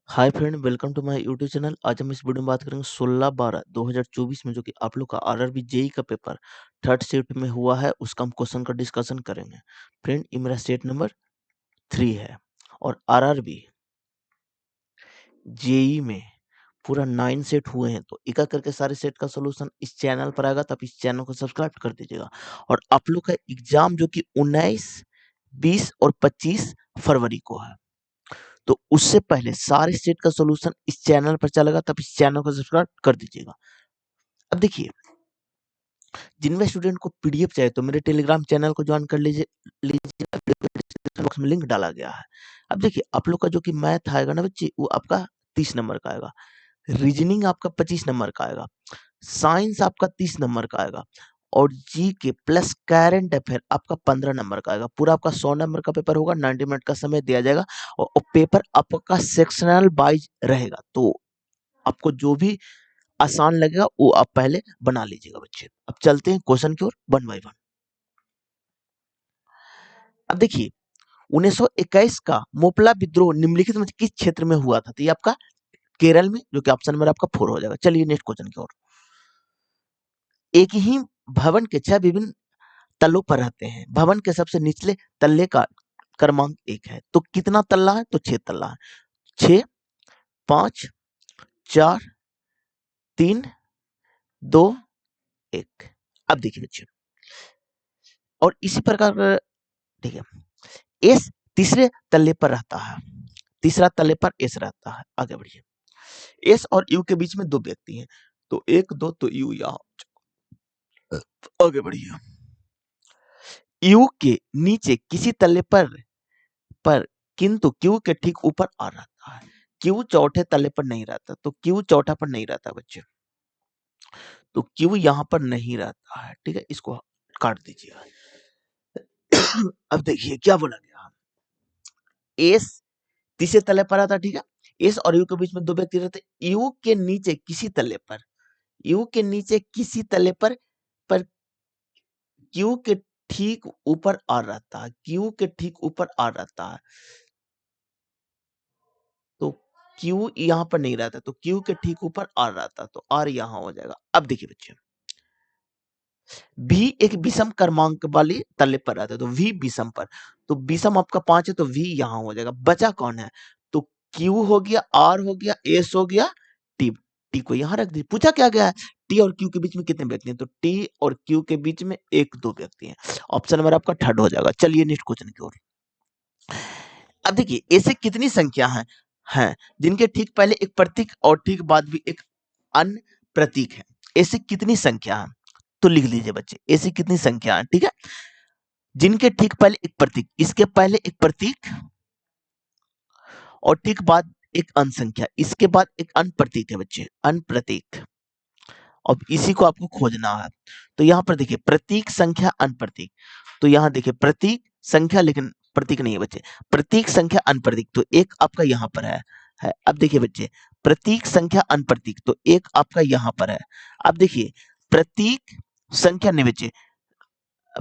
Hi friend, welcome to my YouTube channel. आज हम इस वीडियो में बात करेंगे 16/12/2024 में जो कि आप लोग का आरआरबी जेई का पेपर थर्ड शिफ्ट में हुआ है, उसका हम क्वेश्चन का डिस्कशन करेंगे। फ्रेंड, ये मेरा सेट नंबर 3 है और आरआरबी जेई में पूरा 9 सेट हुए हैं, तो एक एक करके सारे सेट का सोल्यूशन इस चैनल पर आएगा, तो आप इस चैनल को सब्सक्राइब कर दीजिएगा। और आप लोग का एग्जाम जो कि 19, 20 और 25 फरवरी को है, तो उससे पहले सारे सेट का सॉल्यूशन इस चैनल पर चलेगा, तब इस चैनल को सब्सक्राइब कर दीजिएगा। अब देखिए, जिन भी स्टूडेंट को पीडीएफ चाहिए तो मेरे टेलीग्राम चैनल को ज्वाइन कर लीजिए डिस्क्रिप्शन बॉक्स में लिंक डाला गया है। अब देखिए, आप लोग का जो कि मैथ आएगा ना बच्चे, वो आपका 30 नंबर का आएगा, रीजनिंग आपका 25 नंबर का आएगा, साइंस आपका 30 नंबर का आएगा और जी के प्लस करंट अफेयर आपका 15 नंबर का आएगा। पूरा आपका 100 नंबर का पेपर होगा, 90 मिनट का समय दिया जाएगा और पेपर आपका सेक्शनल वाइज रहेगा। तो आपको जो भी आसान लगेगा वो आप पहले बना लीजिएगा बच्चे। अब चलते हैं क्वेश्चन की ओर वन बाय वन। अब देखिए, 1921 का मोपला विद्रोह निम्नलिखित में किस क्षेत्र में हुआ था? तो ये आपका केरल में, जो कि ऑप्शन नंबर आपका 4 हो जाएगा। चलिए नेक्स्ट क्वेश्चन की ओर। एक ही भवन के 6 विभिन्न तल्लों पर रहते हैं। भवन के सबसे निचले तल्ले का क्रमांक 1 है, तो कितना तल्ला है? तो 6 तल्ला है। 6, 5, 4, 3, 2, 1। अब देखिए बच्चे, और इसी प्रकार ठीक है, एस तीसरे तल्ले पर रहता है, तीसरा तल्ले पर एस रहता है। आगे बढ़िए। एस और यू के बीच में दो व्यक्ति हैं, तो 1 2, तो यू यहाँ। आगे बढ़िए। यू के नीचे किसी तल्ले पर किंतु क्यू के ठीक ऊपर आ रहता है। क्यू चौथे तल्ले पर नहीं रहता, तो क्यू चौथा पर नहीं रहता बच्चे, तो क्यू यहाँ पर नहीं रहता है। ठीक है, इसको काट दीजिएगा। अब देखिए क्या बोला गया। एस तीसरे तले पर आता, ठीक है। एस और यू के बीच में दो व्यक्ति रहते, यू के नीचे किसी तले पर, यू के नीचे किसी तले पर क्यू के ठीक ऊपर आ रहता है, क्यू के ठीक ऊपर आ रहता है, तो क्यू यहाँ पर नहीं रहता, तो क्यू के ठीक ऊपर आर रहता, तो आर यहाँ हो जाएगा। अब देखिए बच्चे, भी एक विषम क्रमांक वाली तले पर रहता है, तो वी विषम पर, तो विषम आपका 5 है, तो वी यहाँ हो जाएगा। बचा कौन है? तो क्यू हो गया, आर हो गया, एस हो गया, टी। टी को यहाँ रख दीजिए। पूछा क्या गया है? टी और क्यू के बीच में कितने व्यक्ति हैं? तो टी और क्यू के बीच में 1 2 व्यक्ति हैं। ऑप्शन नंबर आपका थर्ड हो जाएगा। चलिए नेक्स्ट क्वेश्चन की ओर। अब देखिए, ऐसे कितनी संख्या हैं जिनके ठीक पहले एक प्रतीक और ठीक बाद भी एक अन्य प्रतीक है? ऐसी कितनी संख्या है? तो लिख लीजिए बच्चे, ऐसी कितनी संख्या है, ठीक है, जिनके ठीक पहले एक प्रतीक, इसके पहले एक प्रतीक और ठीक बाद एक अन्य संख्या, इसके बाद एक अन्य प्रतीक है बच्चे, अन्य प्रतीक। अब इसी को आपको खोजना है। तो यहाँ पर देखिए, प्रतीक, संख्या, अन्य प्रतीक। तो यहाँ देखिए, प्रतीक संख्या लेकिन प्रतीक नहीं है बच्चे, प्रतीक संख्या अन्य प्रतीक, तो एक आपका यहाँ पर है। अब देखिए बच्चे, प्रतीक संख्या अन्य प्रतीक, तो एक आपका यहाँ पर है। अब देखिए, प्रतीक संख्या नहीं बच्चे,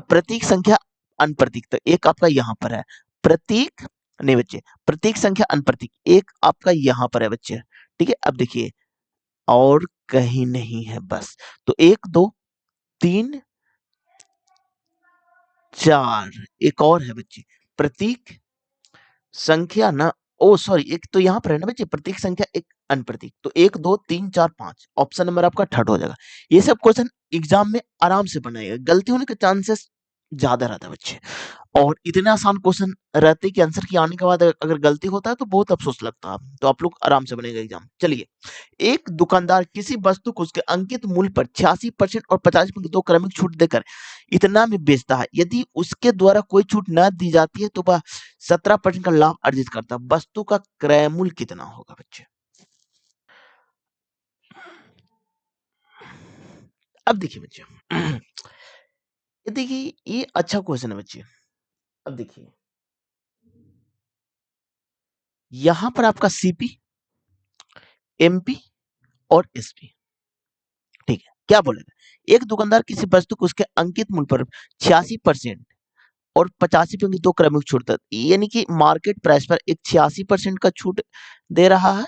प्रतीक संख्या अन्य प्रतीक, तो एक आपका यहाँ पर है। प्रतीक नहीं बच्चे, प्रतीक संख्या अन्य प्रतीक, एक आपका यहाँ पर है बच्चे। ठीक है, अब देखिए, और कहीं नहीं है बस। तो 1 2 3 4, एक और है बच्चे, प्रतीक संख्या ना, ओ सॉरी, एक तो यहाँ पर है ना बच्चे, प्रतीक संख्या एक अन्य प्रतीक, तो 1 2 3 4 5, ऑप्शन नंबर आपका थर्ड हो जाएगा। ये सब क्वेश्चन एग्जाम में आराम से बनाएगा, गलती होने के चांसेस ज्यादा रहता है बच्चे। और इतने आसान क्वेश्चन रहते कि आंसर की आने के बाद अगर गलती होता है तो बहुत अफसोस लगता है, तो आप लोग आराम से बनेगा एग्जाम। चलिए, एक दुकानदार किसी वस्तु को उसके अंकित मूल्य पर 86% और 50% की दो क्रमिक छूट देकर इतना में बेचता है। यदि उसके द्वारा कोई छूट न दी जाती है तो वह 17% का लाभ अर्जित करता है। वस्तु का क्रय मूल्य कितना होगा बच्चे? अब देखिए बच्चे, ये देखिए, ये अच्छा क्वेश्चन है बच्चे। अब देखिए, यहां पर आपका सीपी, एमपी और एसपी, ठीक है, क्या बोलेगा? एक दुकानदार किसी वस्तु को उसके अंकित मूल्य पर 86% और 85 की 2 क्रमिक छूट तक, यानी कि मार्केट प्राइस पर एक 86% का छूट दे रहा है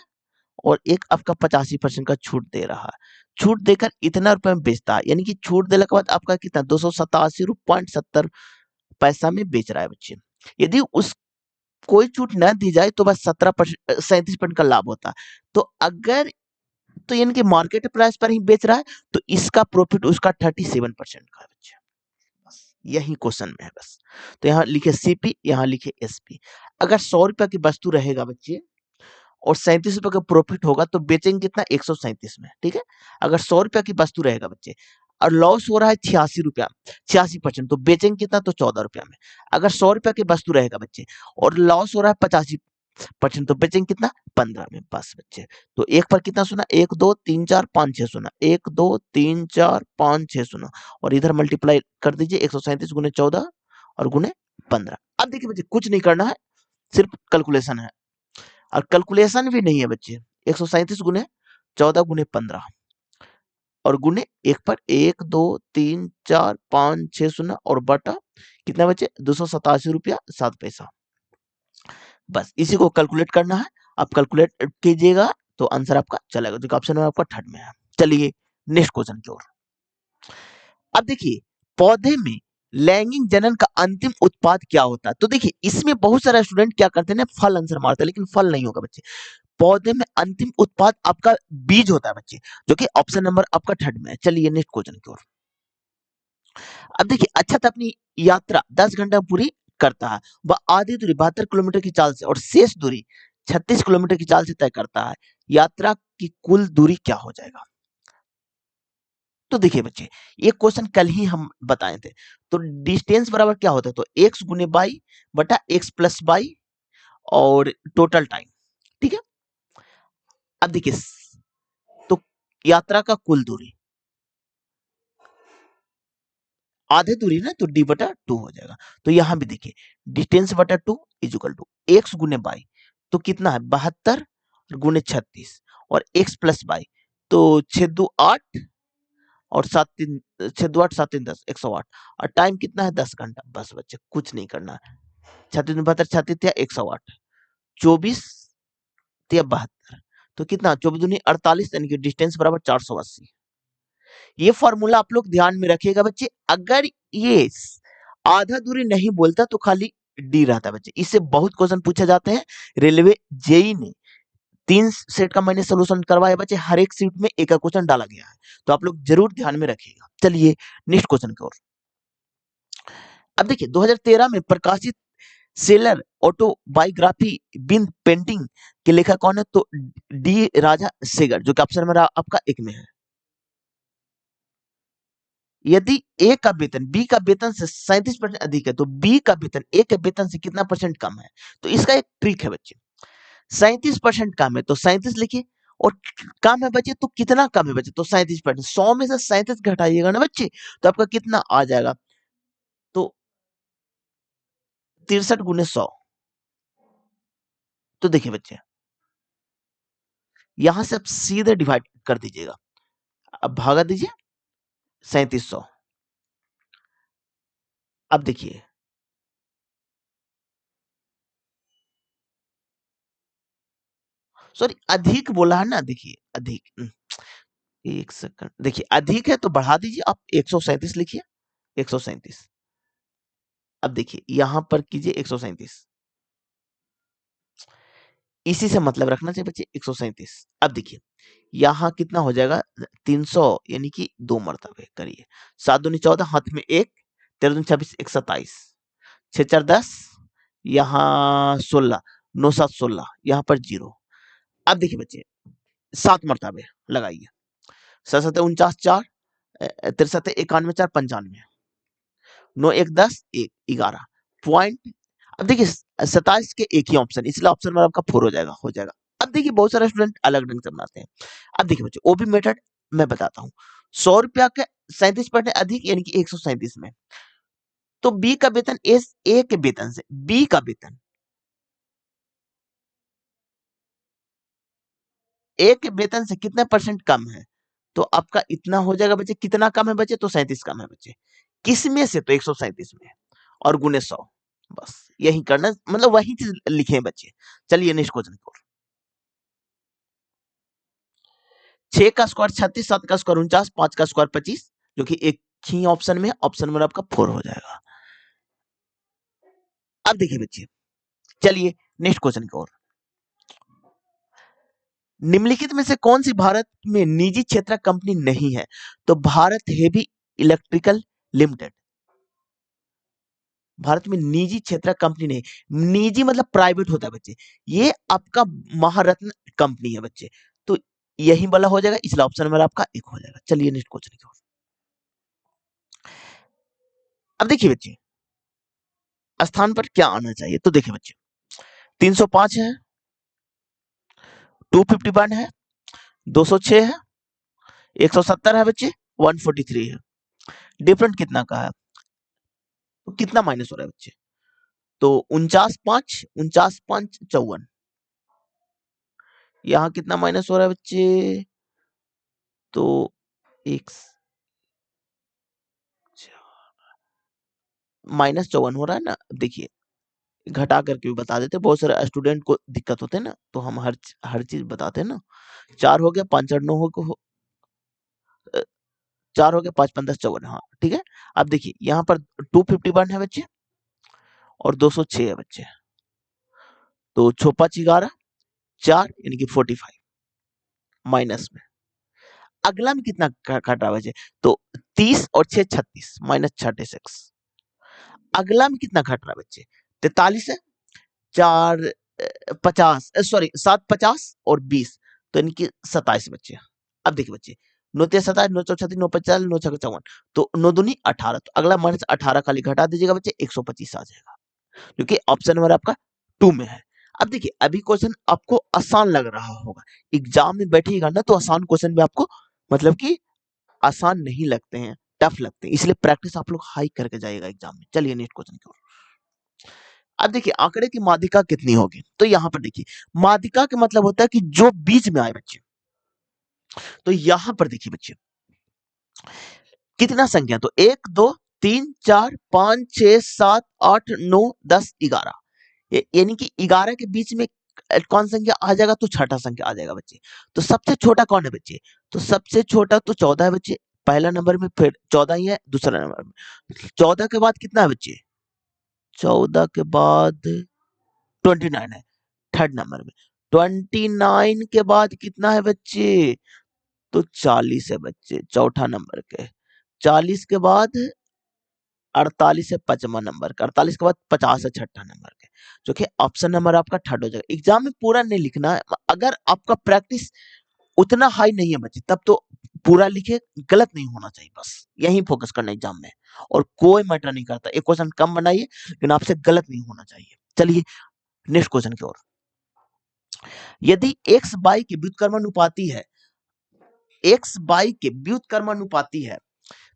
और एक आपका 85% का छूट दे रहा है। छूट देकर इतना रुपए में बेचता है, यानी कि छूट देने के बाद आपका कितना 287.70 में बेच रहा है बच्चे। यदि उस कोई छूट न दी जाए तो बस 37% का लाभ होता है। तो अगर तो यानी कि मार्केट प्राइस पर ही बेच रहा है तो इसका प्रॉफिट उसका 37% का है बच्चे। बस यही क्वेश्चन में है बस। तो यहाँ लिखे सीपी, यहाँ लिखे एसपी। अगर 100 रुपए की वस्तु रहेगा बच्चे और 37 रुपए का प्रॉफिट होगा तो बेचेंगे कितना 137 में, ठीक है। अगर 100 रुपए की वस्तु रहेगा बच्चे और लॉस हो रहा है 86 रुपया, 86%, तो बेचेंगे कितना तो 14 रुपया में। अगर 100 रुपए की वस्तु रहेगा बच्चे और लॉस हो रहा है 85%, तो बेचेंगे कितना 15 में। बस बच्चे, तो एक पर कितना सुना 1 2 3 4 5 6 सुना, 1 2 3 4 5 6 सुना और इधर मल्टीप्लाई कर दीजिए 137 गुने 14 और गुने 15। अब देखिए बच्चे कुछ नहीं करना है, सिर्फ कैलकुलेशन है और कैलकुलेशन भी नहीं है बच्चे। 137 गुने 14 गुने 15 और गुने एक पर 1 2 3 4 5 6 सुना और बटा कितना बचे 287 रुपया 7 पैसा। बस इसी को कैलकुलेट करना है। आप कैलकुलेट कीजिएगा तो आंसर आपका चलेगा, जो ऑप्शन में आपका थर्ड में है। चलिए नेक्स्ट क्वेश्चन की ओर। अब देखिए पौधे में लैंगिक जनन का अंतिम उत्पाद क्या होता है। तो देखिए इसमें बहुत सारे स्टूडेंट क्या करते हैं ना, फल आंसर मारते हैं, लेकिन फल नहीं होगा बच्चे। पौधे में अंतिम उत्पाद आपका बीज होता है बच्चे, जो कि ऑप्शन नंबर आपका थर्ड में है। चलिए नेक्स्ट क्वेश्चन की ओर। अब देखिए अच्छा तो अपनी यात्रा 10 घंटा पूरी करता है, वह आधी दूरी 72 किलोमीटर की चाल से और शेष दूरी 36 किलोमीटर की चाल से तय करता है। यात्रा की कुल दूरी क्या हो जाएगा। तो देखिए बच्चे ये क्वेश्चन कल ही हम बताए थे। तो डिस्टेंस बराबर क्या होता है, तो x गुने बाई बटा x प्लस बाई और टोटल टाइम, ठीक है। अब देखिए तो यात्रा का कुल दूरी आधे दूरी ना, तो डी बटा 2 हो जाएगा। तो यहां भी देखिए डिस्टेंस बटा 2 इज इक्वल टू एक्स गुने बाई, तो कितना है 72 गुने 36 और x प्लस बाई, तो 6 2 8 और 7 3 6 2 8 7 3 10 108 और टाइम कितना है 10 घंटा। बस बच्चे कुछ नहीं करना है। 36 72 36 या 108 24 या 72, तो कितना 24 दूनी 48, यानी कि डिस्टेंस बराबर 480। ये फॉर्मूला आप लोग ध्यान में रखिएगा बच्चे। अगर ये आधा दूरी नहीं बोलता तो खाली डी रहता बच्चे। इससे बहुत क्वेश्चन पूछे जाते हैं। रेलवे जेई ने 3 सेट का मैंने सोल्यूशन करवाया बच्चे, हर एक सीट में एक क्वेश्चन डाला गया है, तो आप लोग जरूर ध्यान में रखिएगा। चलिए नेक्स्ट क्वेश्चन की ओर। अब देखिए 2013 में प्रकाशित सेलर ऑटोबायोग्राफी बिन पेंटिंग के लेखक कौन है, तो डी राजा सेगर, जो कि ऑप्शन मेरा आपका एक में है। यदि ए का वेतन बी का वेतन से 37% अधिक है तो बी का वेतन ए के वेतन से कितना परसेंट कम है। तो इसका एक ट्रिक है बच्चे, 37% कम है तो 37 लिखिए और कम है बच्चे तो कितना कम है बच्चे, तो 37%। 100 में से 37 घटाइएगा ना बच्चे तो आपका कितना आ जाएगा, तो 63 गुने 100। तो देखिए बच्चे यहां से आप सीधे डिवाइड कर दीजिएगा, अब भागा दीजिए 3700। अब देखिए सॉरी अधिक बोला है ना, देखिए अधिक, एक सेकंड, देखिए अधिक है तो बढ़ा दीजिए आप 137 लिखिए 137। अब देखिए यहां पर कीजिए 137, इसी से मतलब रखना चाहिए बच्चे 137। अब देखिए यहाँ कितना हो जाएगा 300, यानी कि 2 मरतबे करिए। 7 दूनी 14, हाथ में 1, 13 दूनी 26, 1 27, 6 4 10, यहाँ 16, 9 7 16, यहाँ पर 0। अब देखिए बच्चे 7 मरतबे लगाइए, 7 7 49 4, 63 91 4 95, 9 1 10 1 11 पॉइंट। अब देखिए 27 के एक ही ऑप्शन, इसलिए ऑप्शन में आपका 4 हो जाएगा। अब देखिए बहुत सारे स्टूडेंट अलग ढंग से बनाते हैं। अब देखिए बच्चे ओबी मेथड मैं बताता हूँ। 100 रुपया के 37% अधिक, यानी कि 137 में, तो बी का वेतन ए के वेतन से, बी का वेतन ए के वेतन से कितने परसेंट कम है, तो आपका इतना हो जाएगा बच्चे। कितना कम है बच्चे, तो 37 कम है बच्चे। किस में से, तो 137 में। और गुने 100। बस यही करना, मतलब वही चीज लिखे हैं बच्चे। चलिए नेक्स्ट क्वेश्चन की ओर। 6 का स्क्वायर 36, 7 का स्क्वायर 49, 5 का स्क्वायर 25, जो कि एक ही ऑप्शन में है, ऑप्शन नंबर आपका 4 हो जाएगा। अब देखिए बच्चे, चलिए नेक्स्ट क्वेश्चन की ओर। निम्नलिखित में से कौन सी भारत में निजी क्षेत्र कंपनी नहीं है? तो Bharat heavy electrical limited Bharat में निजी क्षेत्र कंपनी नहीं। निजी मतलब प्राइवेट होता है बच्चे, ये आपका महारत्न कंपनी है बच्चे, तो यही वाला हो जाएगा, इसलिए ऑप्शन नंबर आपका एक हो जाएगा। चलिए नेक्स्ट क्वेश्चन की ओर। अब देखिए बच्चे, स्थान पर क्या आना चाहिए, तो देखिए बच्चे 305 है, 251 है, 206 है, 170 है बच्चे, 143 है। डिफरेंट कितना का है, तो कितना माइनस हो रहा है बच्चे, तो 49 5 54, यहाँ कितना माइनस हो रहा है बच्चे, तो एक -54 हो रहा है ना। देखिए घटा करके भी बता देते, बहुत सारे स्टूडेंट को दिक्कत होते हैं ना, तो हम हर चीज बताते हैं ना। 4 हो गया, 5 8 9 अ, 4 हो गया, 5 5 10 54, हाँ ठीक है। अब देखिए यहाँ पर 251 है बच्चे और 206 है बच्चे, तो 6 5 11 4 यानी कि 45 माइनस में। अगला में कितना काट रहा है बच्चे, तो 30 और 6 36 -36। अगला में कितना घट रहा है बच्चे, 43 है, 4 50 सॉरी 7 50 और 20, तो इनकी 27 बच्चे। अब देखिए बच्चे 9 3 27 9 4 36 9 50 9 6 54, तो 9 दूनी 18, तो अगला -18 खाली घटा दीजिएगा बच्चे, 125 आ जाएगा, क्योंकि ऑप्शन नंबर आपका 2 में है। अब देखिए अभी क्वेश्चन आपको आसान लग रहा होगा, एग्जाम में बैठिएगा ना तो आसान क्वेश्चन भी आपको मतलब कि आसान नहीं लगते हैं, टफ लगते हैं, इसलिए प्रैक्टिस आप लोग हाई करके जाइएगा एग्जाम में। चलिए नेक्स्ट क्वेश्चन की ओर। अब देखिए आंकड़े की माध्यिका कितनी होगी, तो यहाँ पर देखिए माध्यिका का मतलब होता है कि जो बीच में आए बच्चे, तो यहाँ पर देखिए बच्चे कितना संख्या, तो 1 2 3 4 5 6 7 8 9 10 11, यानी कि 11 के बीच में कौन संख्या आ जाएगा, तो छठा संख्या आ जाएगा बच्चे। तो सबसे छोटा कौन है बच्चे, तो सबसे छोटा तो 14 है बच्चे, पहला नंबर में, फिर 14 ही है दूसरा नंबर में। 14 के बाद कितना है बच्चे, 14 के बाद 29 है थर्ड नंबर में। 29 के बाद कितना है बच्चे, तो 40 है बच्चे चौथा नंबर के। 40 के बाद 48 है पांचवा नंबर का, 48 के बाद 50 है छठा नंबर के, जो कि ऑप्शन नंबर आपका थर्ड हो जाएगा। एग्जाम में पूरा नहीं लिखना है, अगर आपका प्रैक्टिस उतना हाई नहीं है बच्चे, तब तो पूरा लिखे, गलत नहीं होना चाहिए, बस यही फोकस करना एग्जाम में, और कोई मैटर नहीं करता, एक क्वेश्चन कम बनाइए लेकिन आपसे गलत नहीं होना चाहिए। चलिए नेक्स्ट क्वेश्चन की ओर। यदि x y के व्युत्क्रमानुपाती है, x y के व्युत्क्रमानुपाती है,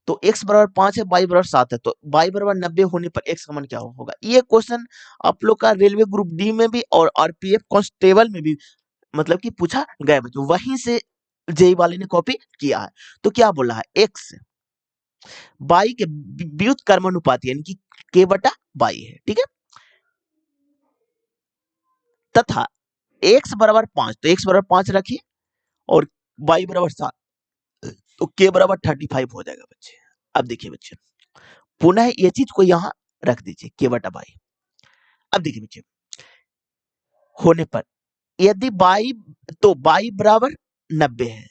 तो x बराबर 5 है, y बराबर 7 है, तो y बराबर 90 होने पर x का मान क्या होगा। ये क्वेश्चन आप लोग का रेलवे ग्रुप डी में भी और आरपीएफ कांस्टेबल में भी मतलब कि पूछा गया बच्चों, वहीं से जेई वाले ने कॉपी किया है। तो क्या बोला है, x y के व्युत्क्रमानुपाती यानी कि k बटा y है, ठीक है, तथा x बराबर 5, तो x बराबर 5 रखिए और y बराबर 7, तो k बराबर 35 हो जाएगा बच्चे। अब देखिए बच्चे पुनः ये चीज को यहाँ रख दीजिए k बटा y। अब देखिए बच्चे होने पर यदि y, तो y बराबर 90 है,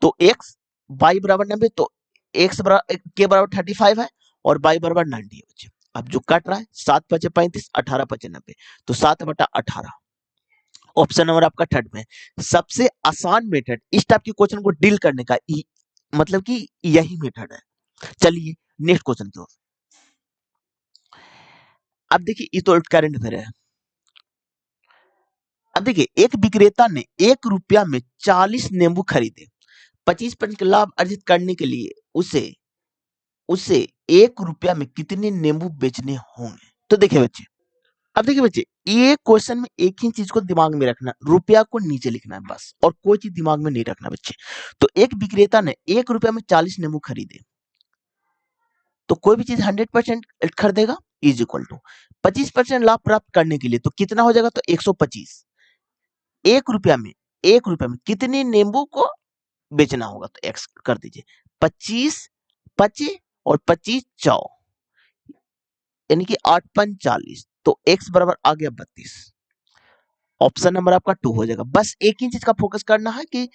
तो x y बराबर 90, तो x बराबर k बराबर 35 है और y बराबर 90 है बच्चे। अब जो कट रहा है 7 पचे 35 18 पचे 90, तो 7 बटा 18 ऑप्शन नंबर आपका थर्ड में। सबसे आसान मेथड इस टाइप के क्वेश्चन को डील करने का मतलब कि यही मेथड है। चलिए नेक्स्ट क्वेश्चन की ओर। अब देखिए ये तो करंट अफेयर है। अब देखिए एक विक्रेता ने 1 रुपया में 40 नींबू खरीदे, 25% का लाभ अर्जित करने के लिए उसे उसे 1 रुपया में कितने नींबू बेचने होंगे। तो देखिए बच्चे, अब देखिए बच्चे ये क्वेश्चन में एक ही चीज को दिमाग में रखना, रुपया को नीचे लिखना है बस, और कोई चीज दिमाग में नहीं रखना बच्चे। तो एक विक्रेता ने 1 रुपया में 40 नींबू खरीदे, तो कोई भी चीज 100% खरीदेगा इज इक्वल टू 25% लाभ प्राप्त करने के लिए तो कितना हो जाएगा, तो 125। एक रुपया में कितने नींबू को बेचना होगा, तो एक्स कर दीजिए। 25 पचे और 25 चौ, यानी कि 8×5 = 40, तो एक्स बराबर आ गया 32। ऑप्शन नंबर आपका 2 हो जाएगा। बस एक ही चीज का फोकस करना है कि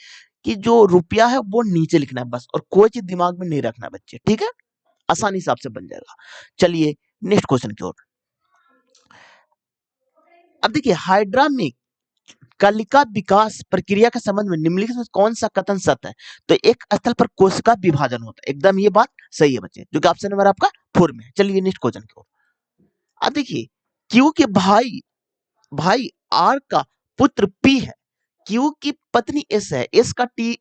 जो रुपया है वो नीचे लिखना है बस, और कोई चीज दिमाग में नहीं रखना बच्चे, ठीक है। आसानी से आपसे बन जाएगा। चलिए नेक्स्ट क्वेश्चन की ओर। अब देखिए, हाइड्रा में कलिका विकास प्रक्रिया के संबंध में निम्नलिखित में कौन सा कथन सत्य है, तो एक स्थल पर कोशिका विभाजन होता है, एकदम ये बात सही है बच्चे, जो कि ऑप्शन नंबर आपका 4 में है। चलिए नेक्स्ट क्वेश्चन की ओर। अब देखिए, क्यू के भाई भाई आर का पुत्र पी है, क्यू की पत्नी एस है, एस का टी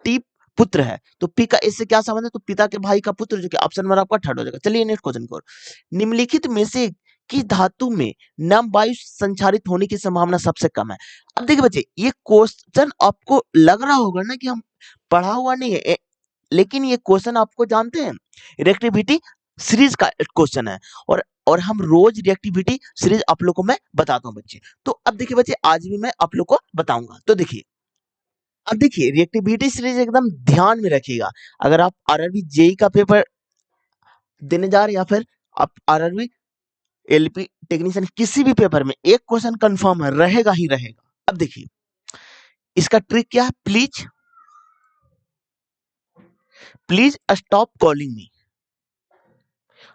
टी पुत्र है, तो पी का एस से क्या संबंध है, तो पिता के भाई का पुत्र, जो कि ऑप्शन नंबर आपका 3 हो जाएगा। चलिए नेक्स्ट क्वेश्चन की ओर। निम्नलिखित में से किस धातु में नम वायु संचारित होने की संभावना सबसे कम है। अब देखिए बच्चे, ये क्वेश्चन आपको लग रहा होगा ना कि हम पढ़ा हुआ नहीं है, लेकिन ये क्वेश्चन आपको जानते हैं, रिएक्टिविटी सीरीज का क्वेश्चन है, और हम रोज रिएक्टिविटी सीरीज आप लोगों को मैं बताता हूँ बच्चे। तो अब देखिए बच्चे, आज भी मैं आप लोग को बताऊंगा। तो देखिए, अब देखिए रिएक्टिविटी सीरीज एकदम ध्यान में रखिएगा। अगर आप आरआरबी जेई का पेपर देने जा रहे हैं, या फिर आप आरआरबी एलपी टेक्नीशियन किसी भी पेपर में, एक क्वेश्चन कंफर्म है, रहेगा ही रहेगा। अब देखिए, इसका ट्रिक क्या है, please stop calling me,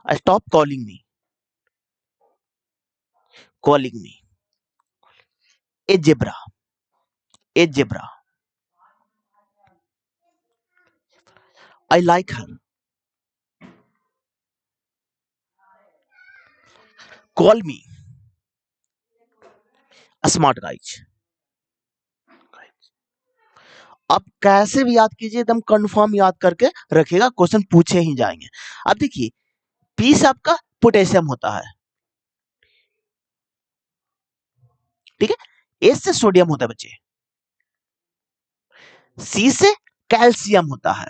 stop calling me A zebra, A zebra, I like her, call me smart guys. आप कैसे भी याद कीजिए, एकदम कंफर्म याद करके रखिएगा, क्वेश्चन पूछे ही जाएंगे। अब देखिए, पी से आपका पोटेशियम होता है, ठीक है। एस से सोडियम होता है बच्चे, सी से कैल्शियम होता है,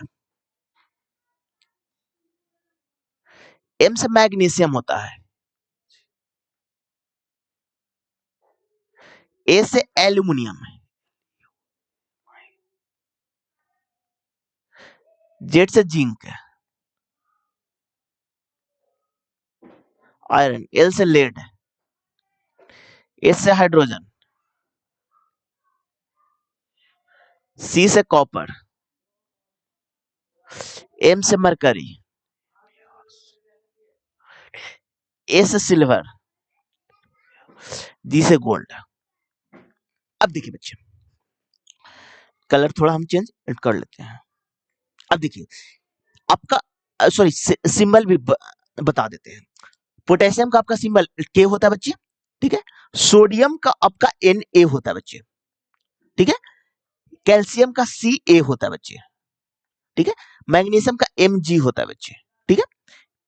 एम से मैग्नीशियम होता है, ए से एल्यूमिनियम, जेड से जिंक, आयरन, एल से लेड, एस से हाइड्रोजन, सी से कॉपर, एम से मरकरी, ए से सिल्वर, डी से गोल्ड। अब देखिए बच्चे, कलर थोड़ा हम चेंज कर लेते हैं। अब देखिए, आपका सॉरी सिंबल भी बता देते हैं। पोटेशियम का आपका सिंबल के होता है बच्चे, ठीक है। सोडियम का आपका Na होता है बच्चे, ठीक है। कैल्शियम का Ca होता है बच्चे, ठीक है। मैग्नीशियम का Mg होता है बच्चे, ठीक है।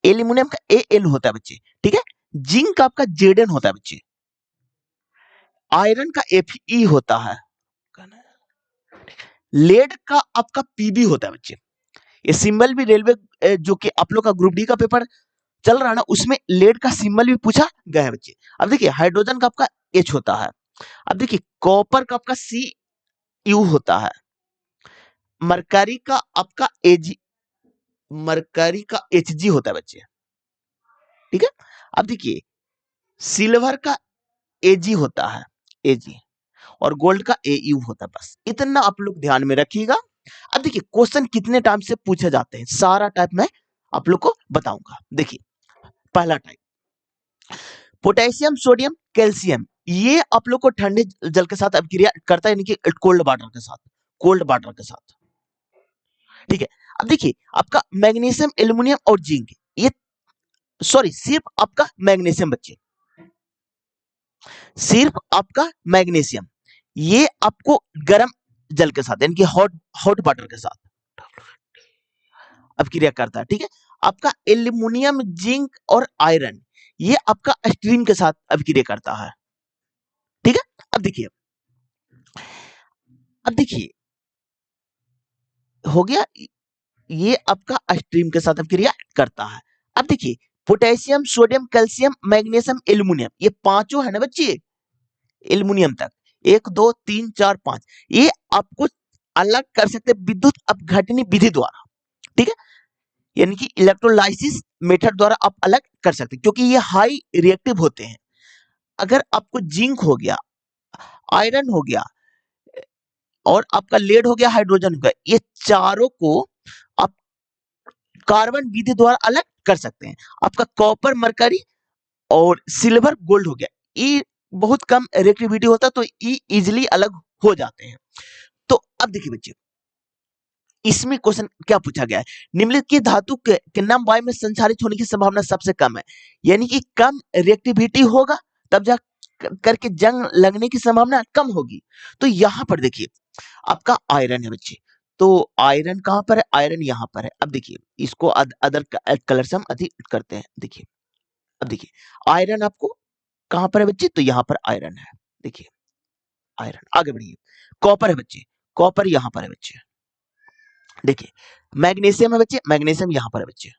एल्यूमिनियम का Al होता है बच्चे, ठीक है। जिंक का आपका Zn होता है बच्चे, आयरन का Fe होता है, लेड का आपका Pb होता है बच्चे। ये सिंबल भी रेलवे जो कि आप लोग का ग्रुप डी का पेपर चल रहा है ना, उसमें लेड का सिंबल भी पूछा गया है बच्चे। अब देखिए, हाइड्रोजन का आपका H होता है। अब देखिए, कॉपर का आपका Cu होता है, मरकरी का आपका Ag, मरकरी का Hg होता है बच्चे, ठीक है। अब देखिए, सिल्वर का Ag होता है, Ag, और गोल्ड का Au होता है। बस इतना आप लोग ध्यान में रखिएगा। अब देखिए, क्वेश्चन कितने टाइप से पूछे जाते हैं, सारा टाइप मैं आप लोग को बताऊंगा। देखिए, पहला टाइप, पोटेशियम सोडियम कैल्शियम, ये आप लोग को ठंडे जल के साथ अभिक्रिया करता है, यानी कि कोल्ड वाटर के साथ, कोल्ड वाटर के साथ, ठीक है। अब देखिए, आपका मैग्नीशियम एल्यूमिनियम और जिंक, ये सॉरी सिर्फ आपका मैग्नीशियम बच्चे, सिर्फ आपका मैग्नीशियम, ये आपको गर्म जल के साथ, यानी कि हॉट हॉट वाटर के साथ अभिक्रिया करता है, ठीक है। आपका एल्यूमिनियम जिंक और आयरन, ये आपका स्ट्रीम के साथ अभिक्रिया करता है, ठीक है। अब देखिए हो गया, ये आपका स्ट्रीम के साथ अभिक्रिया करता है। अब देखिए potassium, sodium, calcium, magnesium, aluminium, ये पांचों है ना बच्चे, एल्यूमिनियम तक 1 2 3 4 5, ये आपको अलग कर सकते विद्युत अपघटनी विधि द्वारा, ठीक है, यानी कि इलेक्ट्रोलाइसिस मेथड द्वारा आप अलग कर सकते हैं, क्योंकि ये हाई रिएक्टिव होते हैं। अगर आपको जिंक हो गया, आयरन हो गया और आपका लेड हो गया, हाइड्रोजन हो गया, ये चारों को आप कार्बन विधि द्वारा अलग कर सकते हैं। आपका कॉपर, मरकरी और सिल्वर, गोल्ड हो गया, ये बहुत कम रिएक्टिविटी होता है, तो ये इजिली अलग हो जाते हैं। तो अब देखिए बच्चे, इसमें क्वेश्चन क्या पूछा गया है, निम्नलिखित धातु के नाम वायु में संचारित होने की संभावना सबसे कम है, यानी कि कम रिएक्टिविटी होगा तब जा करके जंग लगने की संभावना कम होगी। तो यहां पर देखिए आपका आयरन है बच्चे, तो आयरन कहां पर है, आयरन यहां पर है। अब देखिए इसको अदर कलर से हम अधिक करते हैं, देखिए अब देखिए आयरन आपको कहां पर है बच्चे, तो यहां पर आयरन है, देखिए आयरन। आगे बढ़िए, कॉपर है बच्चे, कॉपर यहां पर है बच्चे, देखिए मैग्नीशियम है बच्चे, मैग्नीशियम यहां पर है बच्चे,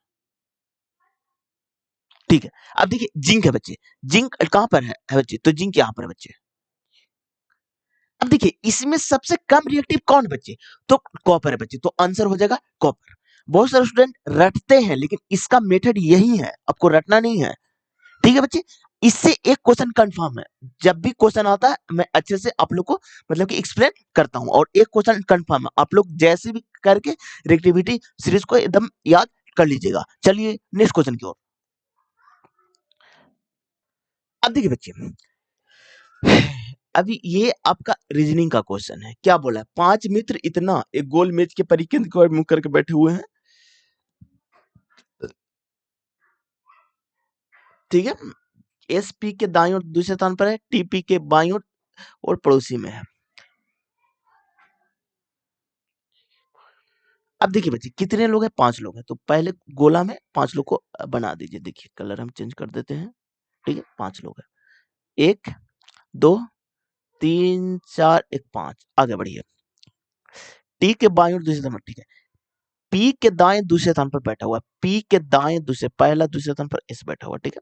ठीक है। अब देखिए जिंक है बच्चे, जिंक कहां पर है बच्चे, तो जिंक यहां पर है बच्चे। अब देखिए इसमें सबसे कम रिएक्टिव कौन बच्चे, तो कॉपर है बच्चे, तो आंसर हो जाएगा कॉपर। बहुत सारे स्टूडेंट रटते हैं, लेकिन इसका मेथड यही है, आपको रटना नहीं है, ठीक है बच्चे। इससे एक क्वेश्चन कंफर्म है, जब भी क्वेश्चन आता है मैं अच्छे से आप लोग को मतलब कि एक्सप्लेन करता हूं, और एक क्वेश्चन कंफर्म है, आप लोग जैसे भी करके रिएक्टिविटी सीरीज को एकदम याद कर लीजिएगा। चलिए नेक्स्ट क्वेश्चन की ओर। अब देखिए बच्चे, अभी ये आपका रीजनिंग का क्वेश्चन है, क्या बोला है, 5 मित्र इतना एक गोल मेज के परिकेंद्र की ओर मुंह करके बैठे हुए हैं, ठीक है। एसपी के दाईं ओर दूसरे स्थान पर है, टीपी के बाईं ओर और पड़ोसी में है। अब देखिए बच्चे कितने लोग हैं, 5 लोग हैं, तो पहले गोला में 5 लोग को बना दीजिए, देखिए कलर हम चेंज कर देते हैं, ठीक है, 5 लोग हैं, 1 2 3 4 1 5। आगे बढ़िए, टी के बाईं ओर दूसरे स्थान पर, ठीक है, पी के दाएं दूसरे स्थान पर बैठा हुआ है, पी के दाएं दूसरे, पहला दूसरे स्थान पर एस बैठा हुआ, ठीक है।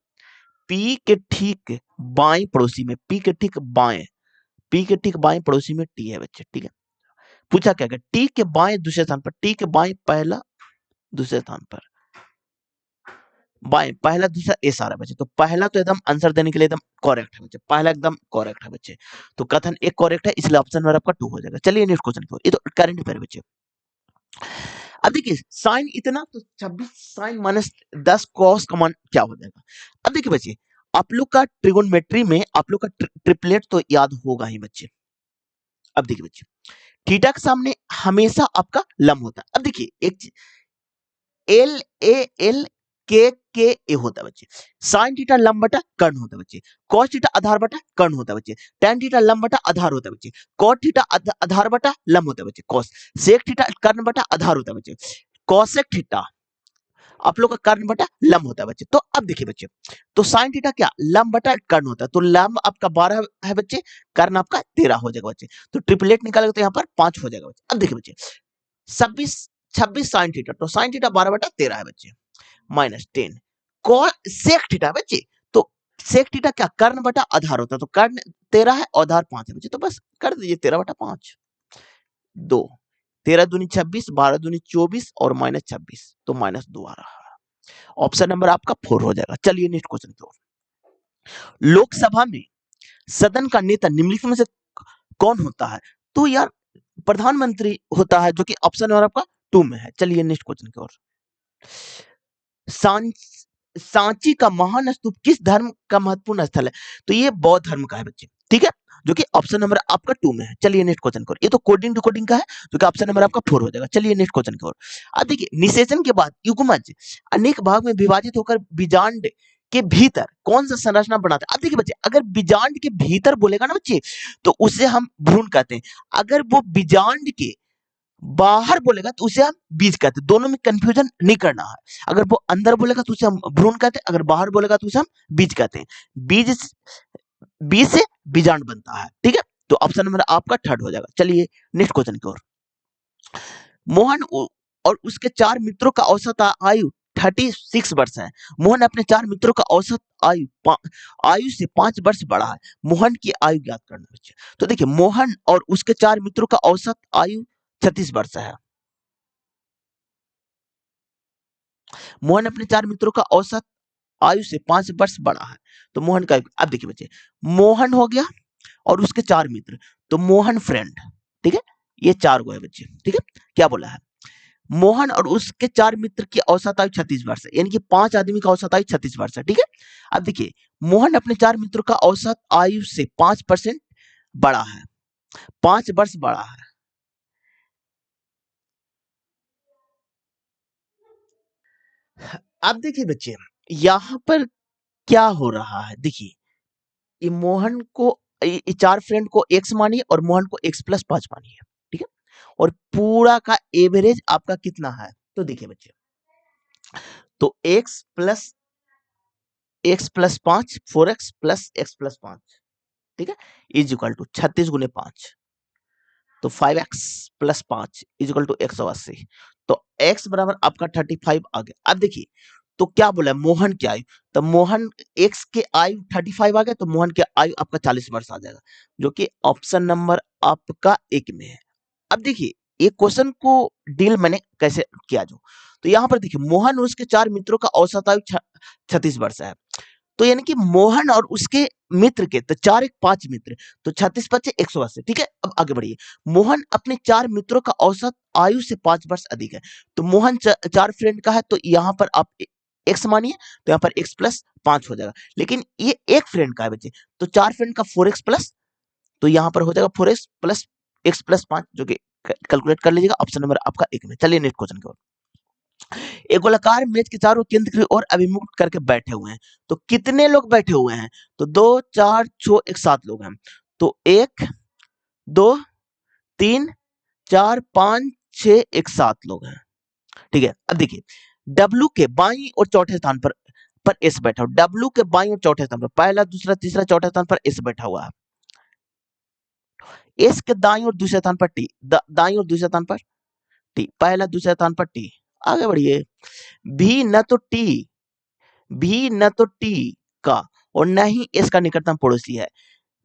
पी के ठीक बाएं पड़ोसी में, पी के ठीक बाएं, पी के ठीक बाएं पड़ोसी में टी है बच्चे, ठीक है। पूछा क्या, टी के बाएं दूसरे स्थान पर, टी के बाएं पहला दूसरे स्थान पर, बाएं पहला दूसरा एस आ रहा है बच्चे, तो पहला तो एकदम आंसर देने के लिए एकदम करेक्ट है बच्चे, पहला एकदम करेक्ट है बच्चे, तो कथन एक करेक्ट है, इसलिए ऑप्शन नंबर आपका 2 हो जाएगा। चलिए नेक्स्ट क्वेश्चन की ओर, ये तो करंट अफेयर बच्चे। अब देखिए साइन इतना, तो 26 साइन माइनस 10 कॉस का मान क्या हो जाएगा। अब देखिए बच्चे, आप लोग का ट्रिगोनोमेट्री में आप लोग का ट्रिपलेट तो याद होगा ही बच्चे। अब देखिए बच्चे, थीटा के सामने हमेशा आपका लंब होता है। अब देखिए एक एल ए एल के ए होता है बच्चे, साइन थीटा लंब बटा कर्ण होता है बच्चे, कॉस थीटा आधार बटा कर्ण होता है बच्चे, टैन थीटा लंब बटा आधार होता है बच्चे, कॉट थीटा आधार बटा लंब होता है बच्चे, कॉस सेक थीटा कर्ण बटा आधार होता है बच्चे, कॉसेक थीटा आप लोग का कर्ण बटा लंब होता है बच्चे। तो अब देखिए बच्चे, तो साइन थीटा क्या लंब बटा कर्ण होता है, तो लंब आपका 12 है बच्चे, कर्ण आपका 13 हो जाएगा बच्चे, तो ट्रिपलेट निकालेगा तो यहाँ पर 5 हो जाएगा बच्चे। अब देखिए बच्चे 26 साइन थीटा, तो साइन थीटा 12 बटा 13 है बच्चे, माइनस 10 सेक थीटा बच्चे, तो सेक थीटा क्या कर्ण बटा आधार होता है, तो कर्ण 13 है और आधार 5 है बच्चे, तो बस कर दीजिए 13 बटा 5, 2 13 दूनी 26, 12 दूनी 24 और माइनस 26, तो माइनस 2 आ रहा है, ऑप्शन नंबर आपका 4 हो जाएगा। चलिए नेक्स्ट क्वेश्चन की ओर। लोकसभा में सदन का नेता निम्नलिखित में से कौन होता है, तो यार प्रधानमंत्री होता है, जो कि ऑप्शन नंबर आपका 2 में है। चलिए नेक्स्ट क्वेश्चन की ओर। सांची का महान स्तूप किस धर्म का महत्वपूर्ण स्थल है, तो ये बौद्ध धर्म का है बच्चे, ठीक है, जो कि ऑप्शन नंबर आपका 2 में है। चलिए नेक्स्ट क्वेश्चन की ओर, ये तो कोडिंग डिकोडिंग का है, जो कि ऑप्शन नंबर आपका 4 हो जाएगा। चलिए नेक्स्ट क्वेश्चन की ओर। अब देखिए निषेचन के बाद युग्मज अनेक भाग में विभाजित होकर बीजांड के भीतर कौन सा संरचना बनाता है। अब देखिए बच्चे, अगर बीजांड के भीतर बोलेगा ना बच्चे, तो उसे हम भ्रूण कहते हैं, अगर वो बीजांड के बाहर बोलेगा तो उसे हम बीज कहते हैं, दोनों में कंफ्यूजन नहीं करना है। अगर वो अंदर बोलेगा तो उसे हम भ्रूण कहते हैं, अगर बाहर बोलेगा तो उसे हम बीज कहते हैं। बीज बीज से बीजांड बनता है, ठीक है, तो ऑप्शन नंबर आपका 3rd हो जाएगा। चलिए नेक्स्ट क्वेश्चन की ओर। मोहन और उसके 4 मित्रों का औसत आयु 36 वर्ष है। मोहन अपने 4 मित्रों का औसत आयु से 5 वर्ष बड़ा है। मोहन की आयु ज्ञात करना बच्चे। तो देखिए मोहन और उसके 4 मित्रों का औसत आयु 36 वर्ष है। मोहन अपने 4 मित्रों का औसत आयु से 5 वर्ष बड़ा है। तो मोहन का अब देखिए बच्चे, मोहन हो गया और उसके 4 मित्र, तो मोहन फ्रेंड, ठीक है, ये 4 गो है बच्चे, ठीक है। क्या बोला है, मोहन और उसके 4 मित्र की औसत आयु 36 वर्ष है, यानी कि 5 आदमी का औसत आयु 36 वर्ष है, ठीक है। अब देखिए मोहन अपने 4 मित्रों का औसत आयु से 5% बड़ा है, 5 वर्ष बड़ा है। अब देखिए बच्चे यहां पर क्या हो रहा है, देखिए ये मोहन को, ये 4 फ्रेंड को x मानिए और मोहन को x+5 मानिए, ठीक है। और पूरा का एवरेज आपका कितना है, तो देखिए बच्चे, तो x+5 4x प्लस x+5, ठीक है, इज इक्वल टू 36 गुने 5, तो 5x+5 इज इक्वल टू 180। तो x बराबर आपका 35 आ गया। अब देखिए तो क्या बोला है, मोहन की आयु, तो मोहन x के आयु 35 आ गया, तो मोहन की आयु आपका 40 वर्ष आ जाएगा, जो कि ऑप्शन नंबर आपका 1 में है। अब देखिए ये क्वेश्चन को डील मैंने कैसे किया, जो तो यहाँ पर देखिए मोहन और उसके 4 मित्रों का औसत आयु 36 वर्ष है, तो यानी कि मोहन और उसके मित्र के, तो 4 एक 5 मित्र, तो 36 पचे 180, ठीक है। अब आगे बढ़िए, मोहन अपने 4 मित्रों का औसत आयु से 5 वर्ष अधिक है, तो मोहन 4 फ्रेंड का है, तो यहाँ पर आप x मानिए, तो यहाँ पर x+5 हो जाएगा, लेकिन ये एक फ्रेंड का है बच्चे, तो 4 फ्रेंड का 4x प्लस, तो यहाँ पर हो जाएगा 4x प्लस x+5, जो कि कैलकुलेट कर लीजिएगा, ऑप्शन नंबर आपका 1 में। चलिए नेक्स्ट क्वेश्चन की ओर। एक गोलाकार मेज के चारों केंद्र की ओर अभिमुख करके बैठे हुए हैं, तो कितने लोग बैठे हुए हैं, तो 2 4 6 एक 7 लोग हैं, तो 1 2 3 4 5 6 एक 7 लोग हैं, ठीक है। अब देखिए W के बाईं और चौथे स्थान पर S बैठा हुआ, W के बाईं और चौथे स्थान पर, पहला दूसरा तीसरा चौथा स्थान पर S बैठा हुआ है। S के दाईं और दूसरे स्थान पर T, दाईं और दूसरे स्थान पर T, पहला दूसरे स्थान पर T। आगे बढ़िए, भी न तो T का और न ही S का निकटतम पड़ोसी है,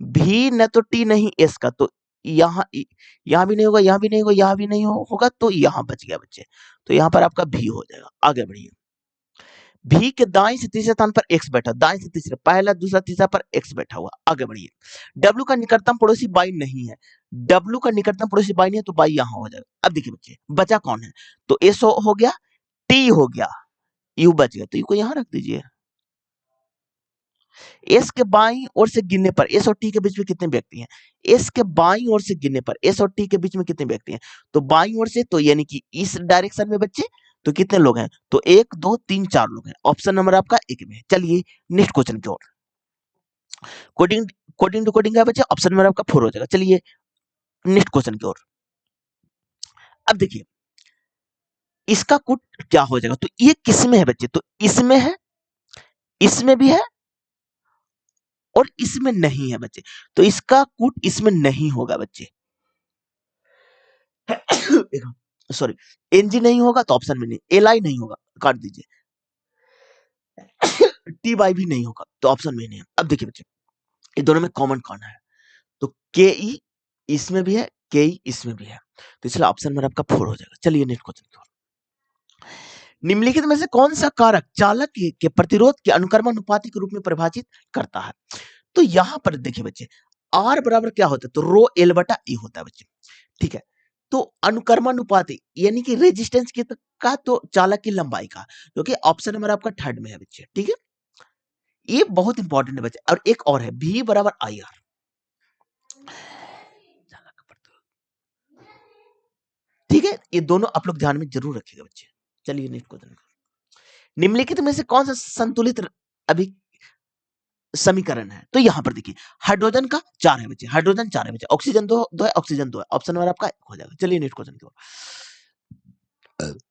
भी न तो T नहीं S का, तो यहाँ भी नहीं होगा, यहाँ भी नहीं होगा, यहाँ भी नहीं होगा, तो यहाँ बच गया बच्चे, तो यहाँ पर आपका भी हो जाएगा। आगे बढ़िए, भी के दाएं से तीसरे स्थान पर x बैठा, दाएं से तीसरे, पहला दूसरा तीसरा पर x बैठा हुआ। आगे बढ़िए, W का निकटतम पड़ोसी बाई नहीं है, W का निकटतम पड़ोसी बाई नहीं है, तो बाई यहाँ हो जाएगा। अब देखिए बच्चे बचा कौन है, तो S हो गया, T हो गया, U बच गया, तो U को यहाँ रख दीजिए। S के बाईं ओर से गिनने पर S और T के बीच में कितने व्यक्ति हैं, S के बाईं ओर से गिनने पर S और T के बीच में कितने व्यक्ति हैं, तो बाईं ओर से, तो यानी कि इस डायरेक्शन में बच्चे, तो कितने लोग हैं, तो 1 2 3 4 लोग हैं, ऑप्शन नंबर आपका 1 में है। चलिए नेक्स्ट क्वेश्चन की ओर, कोडिंग कोडिंग टू कोडिंग है बच्चे, ऑप्शन नंबर आपका 4 हो जाएगा। चलिए नेक्स्ट क्वेश्चन की ओर। अब देखिए इसका कूट क्या हो जाएगा, तो ये किस में है बच्चे, तो इसमें है, इसमें भी है और इसमें नहीं है बच्चे, तो इसका कूट इसमें नहीं होगा बच्चे। सॉरी, एनजी नहीं होगा तो ऑप्शन में नहीं, एलआई नहीं होगा, काट दीजिए, टी वाई भी नहीं होगा तो ऑप्शन में नहीं है। अब देखिए बच्चे ये दोनों में कॉमन कौन है, तो के ई इसमें भी है, के ई इसमें भी है, तो इसलिए ऑप्शन में आपका 4 हो जाएगा। चलिए नेक्स्ट क्वेश्चन, निम्नलिखित में से कौन सा कारक चालक के प्रतिरोध के अनुक्रम अनुपाती के रूप में परिभाषित करता है, तो यहां पर देखिए बच्चे आर बराबर क्या होता है, तो रो एल बटा ई होता है बच्चे, ठीक है। तो अनुक्रमानुपाती यानी कि रेजिस्टेंस की का, तो चालक की लंबाई का, जो कि ऑप्शन नंबर आपका 3rd में है बच्चे, ठीक है। ये बहुत इंपॉर्टेंट है बच्चे। और एक और है V बराबर आई आर, ठीक है, ये दोनों आप लोग ध्यान में जरूर रखिएगा बच्चे। चलिए नेक्स्ट क्वेश्चन, निम्नलिखित में से कौन सा संतुलित अभी समीकरण है, तो यहां पर देखिए हाइड्रोजन का 4 है बच्चे, हाइड्रोजन 4 है बच्चे, ऑक्सीजन 2 है, ऑक्सीजन 2 है, ऑप्शन नंबर आपका 1 हो जाएगा। चलिए नेक्स्ट क्वेश्चन की ओर,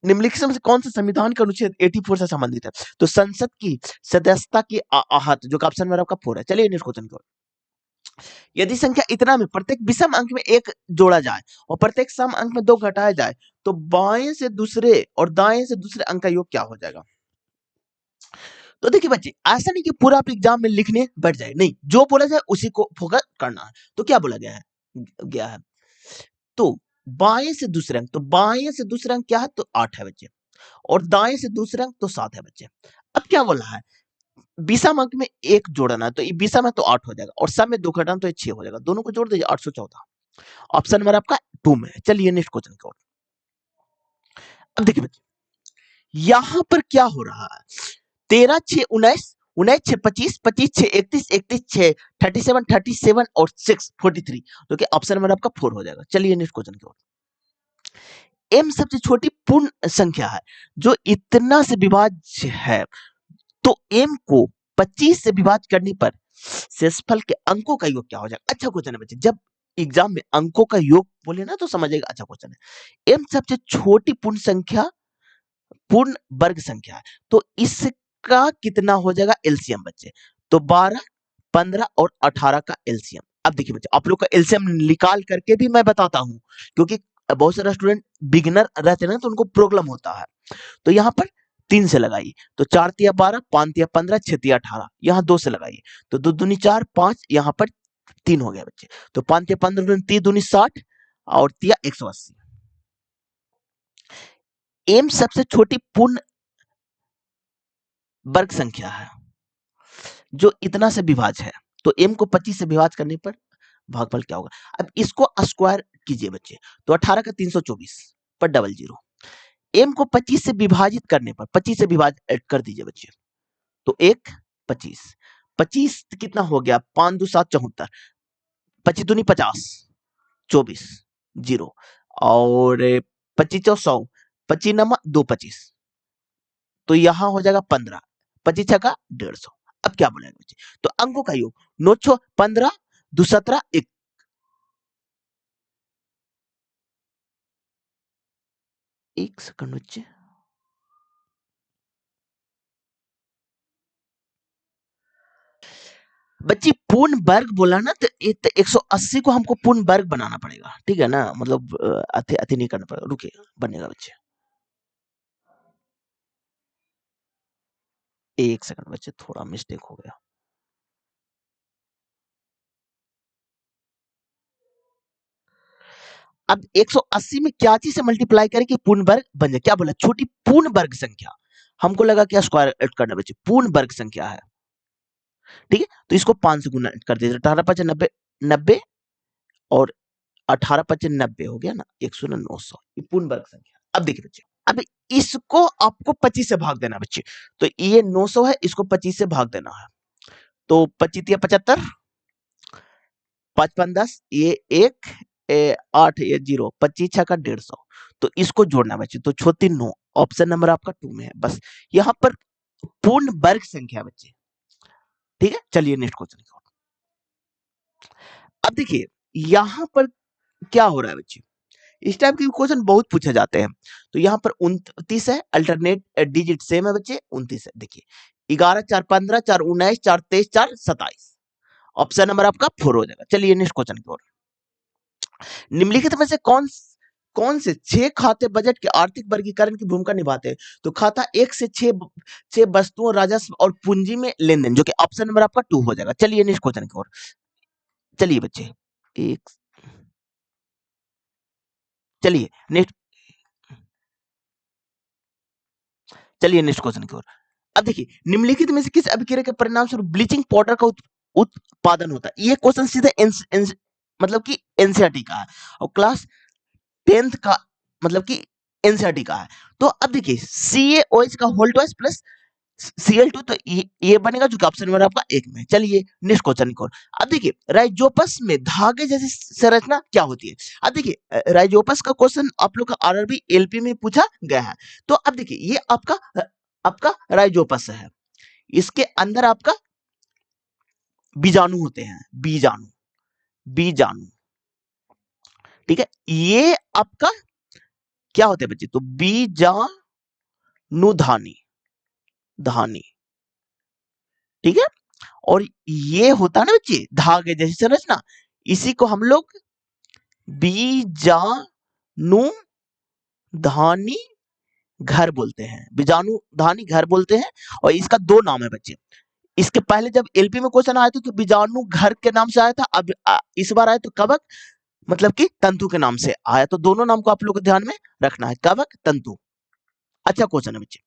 निम्नलिखित में से कौन सा संविधान के अनुच्छेद 84 से संबंधित है, तो संसद की सदस्यता की आहत, जो ऑप्शन नंबर आपका 4 है। चलिए नेक्स्ट क्वेश्चन की ओर, यदि संख्या इतना में प्रत्येक विषम अंक में 1 जोड़ा जाए और प्रत्येक सम अंक में 2 घटाया जाए, तो बाएं से दूसरे और दाएं से दूसरे अंक का योग क्या हो जाएगा, तो देखिए बच्चे, ऐसा नहीं कि पूरा आप एग्जाम में लिखने बैठ जाए, नहीं, जो बोला जाए उसी को फोकस करना है। तो क्या बोला गया है, तो बाएं से दूसरे अंक, तो बाएं से दूसरा अंक क्या है, तो 8 है बच्चे, और दाएं से दूसरा अंक तो 7 है बच्चे। अब क्या बोला है, 20 अंक में एक जोड़ना है, तो 20 में तो 8 हो जाएगा, और सब में 2 घटाना तो 6 हो जाएगा, दोनों को जोड़ दीजिए 814। ऑप्शन नंबर आपका 2 में है। चलिए नेक्स्ट क्वेश्चन की ओर। अब देखिए बच्चे, यहां पर क्या हो रहा है, 13 6 19, 19 6 25, 25 6 31, 31 6 37, 37 और 6 43, तो क्या ऑप्शन नंबर आपका 4 हो जाएगा। चलिए नेक्स्ट क्वेश्चन की ओर। m सबसे छोटी पूर्ण संख्या है जो इतना से विभाज्य है, तो m को 25 से विभाज्य करने पर शेषफल के अंकों का योग क्या हो जाएगा। अच्छा क्वेश्चन है बच्चे, जब एग्जाम में अंकों का योग बोले ना तो समझिएगा, अच्छा क्वेश्चन है। m सबसे छोटी पूर्ण संख्या, पूर्ण वर्ग संख्या है, तो इसका कितना हो जाएगा एलसीएम बच्चे, तो 12 15 और 18 का एलसीएम। अब देखिए बच्चे, आप लोग का एलसीएम निकाल करके भी मैं बताता हूं, क्योंकि बहुत सारे स्टूडेंट बिगिनर रहते हैं ना, तो उनको प्रॉब्लम होता है। तो यहाँ पर 3 से लगाइए, तो 4 तिया 12, 5 तिया 15, 6 तिया 18, यहाँ 2 से लगाइए, तो 2 दूनी 4, 5, यहाँ पर 3 हो गया बच्चे, तो 5 तिया 15, 3 दूनी 60 और तिया 180। एम सबसे छोटी पूर्ण वर्ग संख्या है जो इतना से विभाज्य है, तो m को 25 से विभाज्य करने पर भागफल क्या होगा। अब इसको स्क्वायर कीजिए बच्चे, तो 18 का 324 पर डबल जीरो, m को 25 से विभाजित करने पर 25 से विभाजित कर दीजिए बच्चे, तो 1 25, 25 कितना हो गया, 5 2 7 74, 25 दूनी 50, 24 जीरो, और 25 चौ 100, 25 नमा 2 25, तो यहां हो जाएगा 15, 25 छका 150। अब क्या बोलेंगे बच्चे, तो अंकों का योग 9 6 15 2 17 1, एक सेकंड बच्चे, बच्ची पूर्ण वर्ग बोला ना, तो 180 को हमको पूर्ण वर्ग बनाना पड़ेगा, ठीक है ना, मतलब अति अति नहीं करना पड़ेगा, रुकिए बनेगा बच्चे, एक सेकंड बच्चे, थोड़ा मिस्टेक हो गया। अब 180 में क्या चीज से मल्टीप्लाई करें कि पूर्ण वर्ग बन जाए, क्या बोला, छोटी पूर्ण वर्ग संख्या, हमको लगा क्या स्क्वायर ऐड करना बच्चे, पूर्ण वर्ग संख्या है, ठीक है, तो इसको 5 से गुना कर दीजिए, 18 5 90, 90 और 18 5 90 हो गया ना, 100 ना 900, ये पूर्ण वर्ग संख्या। अब देखिए बच्चे, अब इसको आपको 25 से भाग देना बच्चे, तो ये 900 है, इसको 25 से भाग देना है, तो 25 या 75, 5 5 10, ये 1 8 ये 0, 25 छका 150, तो इसको जोड़ना बच्चे, तो 36 9, ऑप्शन नंबर आपका 2 में है। बस यहाँ पर पूर्ण वर्ग संख्या बच्चे, ठीक है। चलिए नेक्स्ट क्वेश्चन की ओर। अब देखिए यहाँ पर क्या हो रहा है बच्चे, इस टाइप के क्वेश्चन बहुत पूछे जाते हैं। तो यहाँ पर 29 है, अल्टरनेट डिजिट सेम है बच्चे, 29 है। देखिए 11 4 15 4 19 4 23 4 27, ऑप्शन नंबर आपका 4 हो जाएगा। चलिए नेक्स्ट क्वेश्चन की ओर। निम्नलिखित में से कौन से 6 खाते बजट के आर्थिक वर्गीकरण की भूमिका निभाते हैं, तो खाता 1 से 6 वस्तुओं, राजस्व और पूंजी में लेन देन, जो कि ऑप्शन नंबर आपका 2 हो जाएगा। चलिए नेक्स्ट क्वेश्चन की ओर। चलिए बच्चे एक चलिए नेक्स्ट चलिए नेक्स्ट क्वेश्चन की ओर। अब देखिए निम्नलिखित में से किस अभिक्रिया के परिणाम स्वरूप ब्लीचिंग पाउडर का उत्पादन होता है। ये क्वेश्चन सीधे मतलब कि एनसीईआरटी का है, और क्लास 10th का मतलब कि एनसीईआरटी का है। तो अब देखिए CaOH का होल ट्वाइस प्लस Cl2, तो ये बनेगा, जो कि ऑप्शन नंबर आपका 1 में। चलिए नेक्स्ट क्वेश्चन की ओर। अब देखिए राइजोपस में धागे जैसी संरचना क्या होती है। अब देखिए राइजोपस का क्वेश्चन आप लोग का आरआरबी एलपी में पूछा गया है। तो अब देखिए ये आपका राइजोपस है, इसके अंदर आपका बीजाणु होते हैं, बीजाणु बीजाणु, ठीक है। ये आपका क्या होते हैं बच्चे, तो बीजाणुधानी धानी, ठीक है। और ये होता है ना बच्चे धागे जैसी संरचना, इसी को हम लोग बीजाणुधानी घर बोलते हैं, बीजाणुधानी घर बोलते हैं। और इसका दो नाम है बच्चे। इसके पहले जब एलपी में क्वेश्चन आया था तो बीजाणु घर के नाम से आया था, अब इस बार आया तो कवक मतलब कि तंतु के नाम से आया। तो दोनों नाम को आप लोग को ध्यान में रखना है, कवक तंतु। अच्छा क्वेश्चन है बच्चे,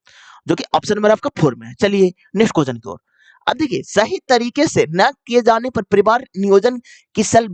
जो कि ऑप्शन नंबर आपका 4 में है। चलिए नेक्स्ट क्वेश्चन की ओर। अब देखिए, सही तरीके से न किए जाने पर परिवार नियोजन की सल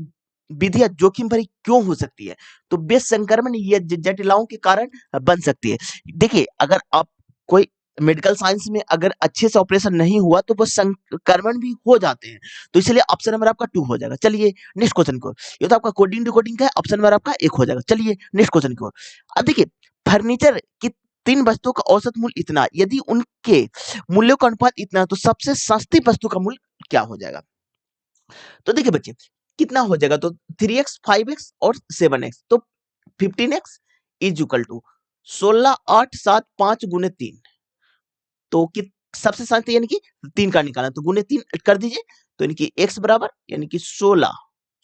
विधियां जोखिम भरी क्यों हो सकती है? तो बेस संक्रमण ये जटिलताओं के कारण बन सकती है। देखिए, अगर आप कोई मेडिकल साइंस में अगर अच्छे से ऑपरेशन नहीं हुआ तो वो संक्रमण भी हो जाते हैं। तो इसलिए ऑप्शन नंबर आपका 2 हो जाएगा। चलिए नेक्स्ट क्वेश्चन की ओर। ये तो आपका कोडिंग डिकोडिंग का है, ऑप्शन नंबर आपका 1 हो जाएगा। चलिए नेक्स्ट क्वेश्चन की ओर। अब देखिए, फर्नीचर की 3 वस्तुओं का औसत मूल्य इतना है, यदि उनके मूल्यों का अनुपात इतना है तो सबसे सस्ती वस्तु का मूल्य क्या हो जाएगा? तो देखिए बच्चे, कितना हो जाएगा? तो 3x 5x और 7x। तो 15x इज इक्वल टू 16 8 7 5 गुने 3। तो कि सबसे सस्ती यानी कि 3 का निकालना, तो गुने 3 कर दीजिए। तो यानी कि x बराबर यानी कि 16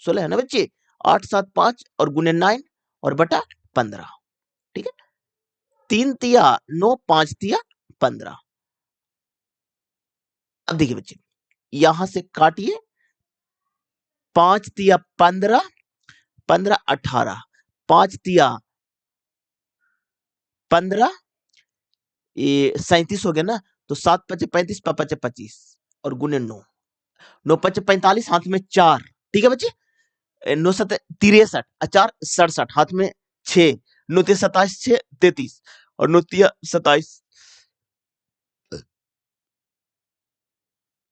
16 है ना बच्चे, 8 7 5 और गुने 9 और बटा 15। ठीक है, 3 तिया 9 5 तिया 15। अब देखिए बच्चे, यहां से काटिए, 5 तिया 15 15 18, 5 तिया 15, ये 37 हो गया ना। तो 7 पचे 35 पचे 25 और गुने 9, 9 पचे 45, हाथ में 4। ठीक है बच्चे, 9 सत 63, 4 67, हाथ में 6, 9 तिया 27 6 33 और 9 तिया 27।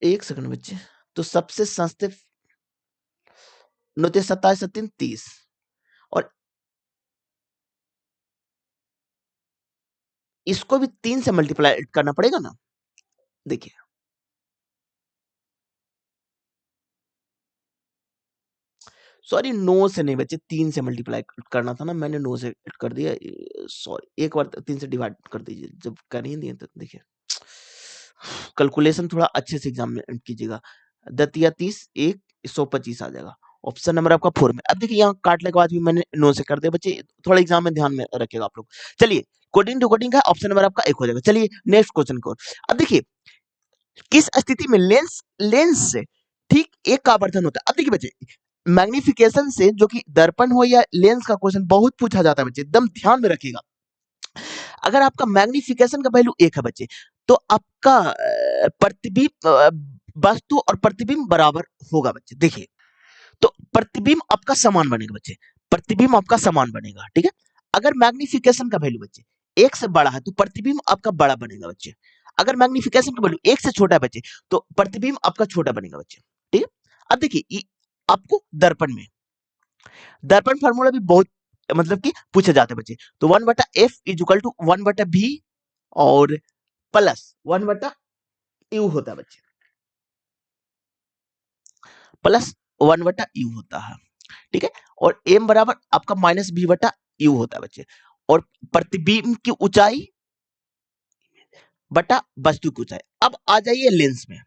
एक सेकंड बच्चे, तो सबसे सस्ते 9 तिया 27 3 30 और इसको भी 3 से मल्टीप्लाई करना पड़ेगा ना। देखिए, सॉरी 9 से नहीं बच्चे, 3 से मल्टीप्लाई करना था ना, मैंने 9 से कर दिया। सॉरी, एक बार 3 से डिवाइड कर दीजिए, जब कर ही दिए तो देखिए, कैलकुलेशन थोड़ा अच्छे से एग्जाम में कीजिएगा। दतिया 30 1 125 आ जाएगा। ऑप्शन नंबर आपका 4 में। अब देखिए, यहाँ काटने के बाद भी मैंने 9 से कर दिया बच्चे, थोड़ा एग्जाम में ध्यान में रखिएगा आप लोग। चलिए, कोडिंग टू कोडिंग का ऑप्शन नंबर आपका 1 हो जाएगा। चलिए नेक्स्ट क्वेश्चन को। अब देखिए, किस स्थिति में लेंस लेंस से ठीक एक का आवर्धन होता है? अब देखिए बच्चे, मैग्निफिकेशन से जो कि दर्पण हो या लेंस का क्वेश्चन बहुत पूछा जाता है बच्चे, एकदम ध्यान में रखिएगा। अगर आपका मैग्निफिकेशन का वैल्यू 1 है बच्चे, तो आपका प्रतिबिंब वस्तु और प्रतिबिंब बराबर होगा बच्चे। देखिए, तो प्रतिबिंब आपका समान बनेगा बच्चे, प्रतिबिंब आपका समान बनेगा। ठीक है, अगर मैग्निफिकेशन का वैल्यू बच्चे 1 से बड़ा है तो प्रतिबिंब आपका बड़ा बनेगा बच्चे। अगर मैग्निफिकेशन का वैल्यू 1 से छोटा है बच्चे तो प्रतिबिंब आपका छोटा बनेगा बच्चे। ठीक है, अब देखिए, आपको दर्पण में दर्पण फार्मूला भी बहुत मतलब कि पूछे जाते हैं बच्चे। तो 1/f is equal to 1/v और प्लस 1/u होता है बच्चे, प्लस 1/u होता है। ठीक है, और m बराबर आपका -v/u होता है बच्चे। और प्रतिबिंब की ऊंचाई बटा वस्तु की ऊंचाई। अब आ जाइए लेंस में,